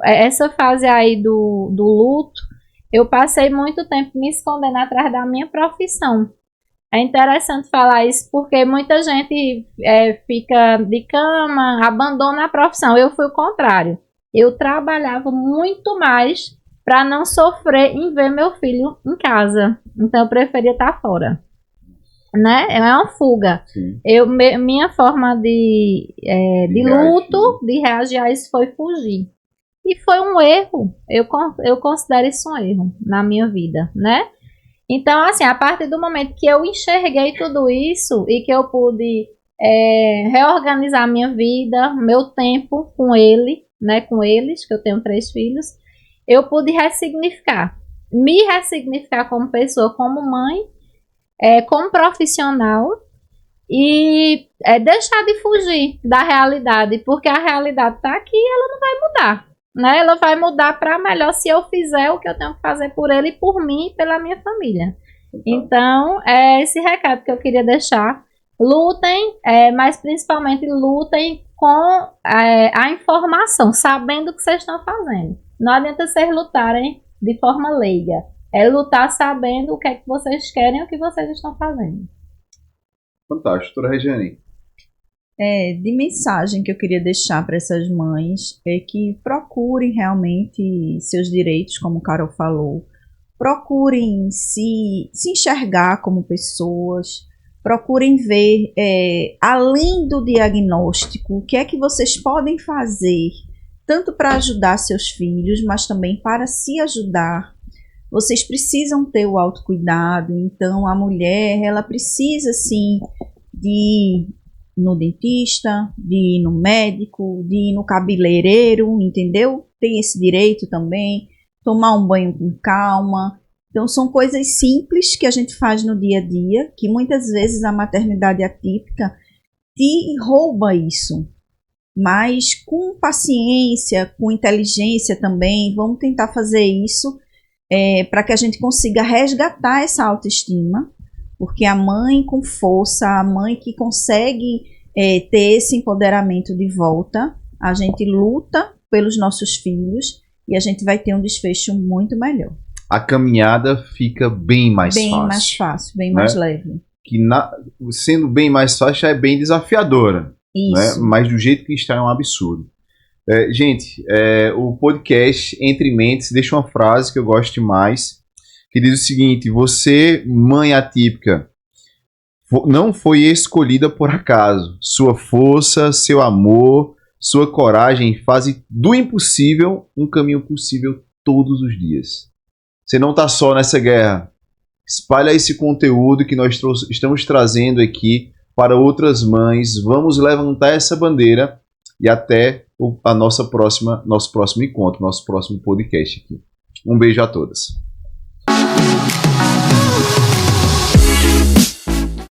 Essa fase aí do luto, eu passei muito tempo me escondendo atrás da minha profissão. É interessante falar isso porque muita gente fica de cama, abandona a profissão. Eu fui o contrário. Eu trabalhava muito mais para não sofrer em ver meu filho em casa. Então eu preferia estar fora. Né? É uma fuga. Minha forma de luto, de reagir a isso foi fugir. E foi um erro. Eu considero isso um erro na minha vida, né? Então, assim, a partir do momento que eu enxerguei tudo isso e que eu pude reorganizar minha vida, meu tempo com ele, né? Com eles, que eu tenho 3 filhos, eu pude me ressignificar como pessoa, como mãe, como profissional e deixar de fugir da realidade, porque a realidade está aqui e ela não vai mudar, né? Ela vai mudar para melhor se eu fizer o que eu tenho que fazer por ele, por mim e pela minha família. Então, é esse recado que eu queria deixar. Lutem, mas principalmente lutem com a informação, sabendo o que vocês estão fazendo. Não adianta vocês lutarem de forma leiga. É lutar sabendo o que é que vocês querem e o que vocês estão fazendo. Fantástico, doutora Regiane. De mensagem que eu queria deixar para essas mães é que procurem realmente seus direitos, como o Carol falou. Procurem se enxergar como pessoas. Procurem ver, além do diagnóstico, o que é que vocês podem fazer, tanto para ajudar seus filhos, mas também para se ajudar. Vocês precisam ter o autocuidado, então a mulher, ela precisa sim de ir no dentista, de ir no médico, de ir no cabeleireiro, entendeu? Tem esse direito também, tomar um banho com calma. Então, são coisas simples que a gente faz no dia a dia, que muitas vezes a maternidade atípica te rouba isso. Mas com paciência, com inteligência também, vamos tentar fazer isso para que a gente consiga resgatar essa autoestima, porque a mãe com força, a mãe que consegue ter esse empoderamento de volta, a gente luta pelos nossos filhos e a gente vai ter um desfecho muito melhor. A caminhada fica bem mais fácil. Bem mais fácil, bem mais leve. Que sendo bem mais fácil, já é bem desafiadora. Isso. Né? Mas do jeito que está é um absurdo. Gente, o podcast Entre Mentes deixa uma frase que eu gosto demais, que diz o seguinte: você, mãe atípica, não foi escolhida por acaso. Sua força, seu amor, sua coragem fazem do impossível um caminho possível todos os dias. Você não está só nessa guerra. Espalha esse conteúdo que nós estamos trazendo aqui para outras mães. Vamos levantar essa bandeira e até nosso próximo encontro, nosso próximo podcast aqui. Um beijo a todas.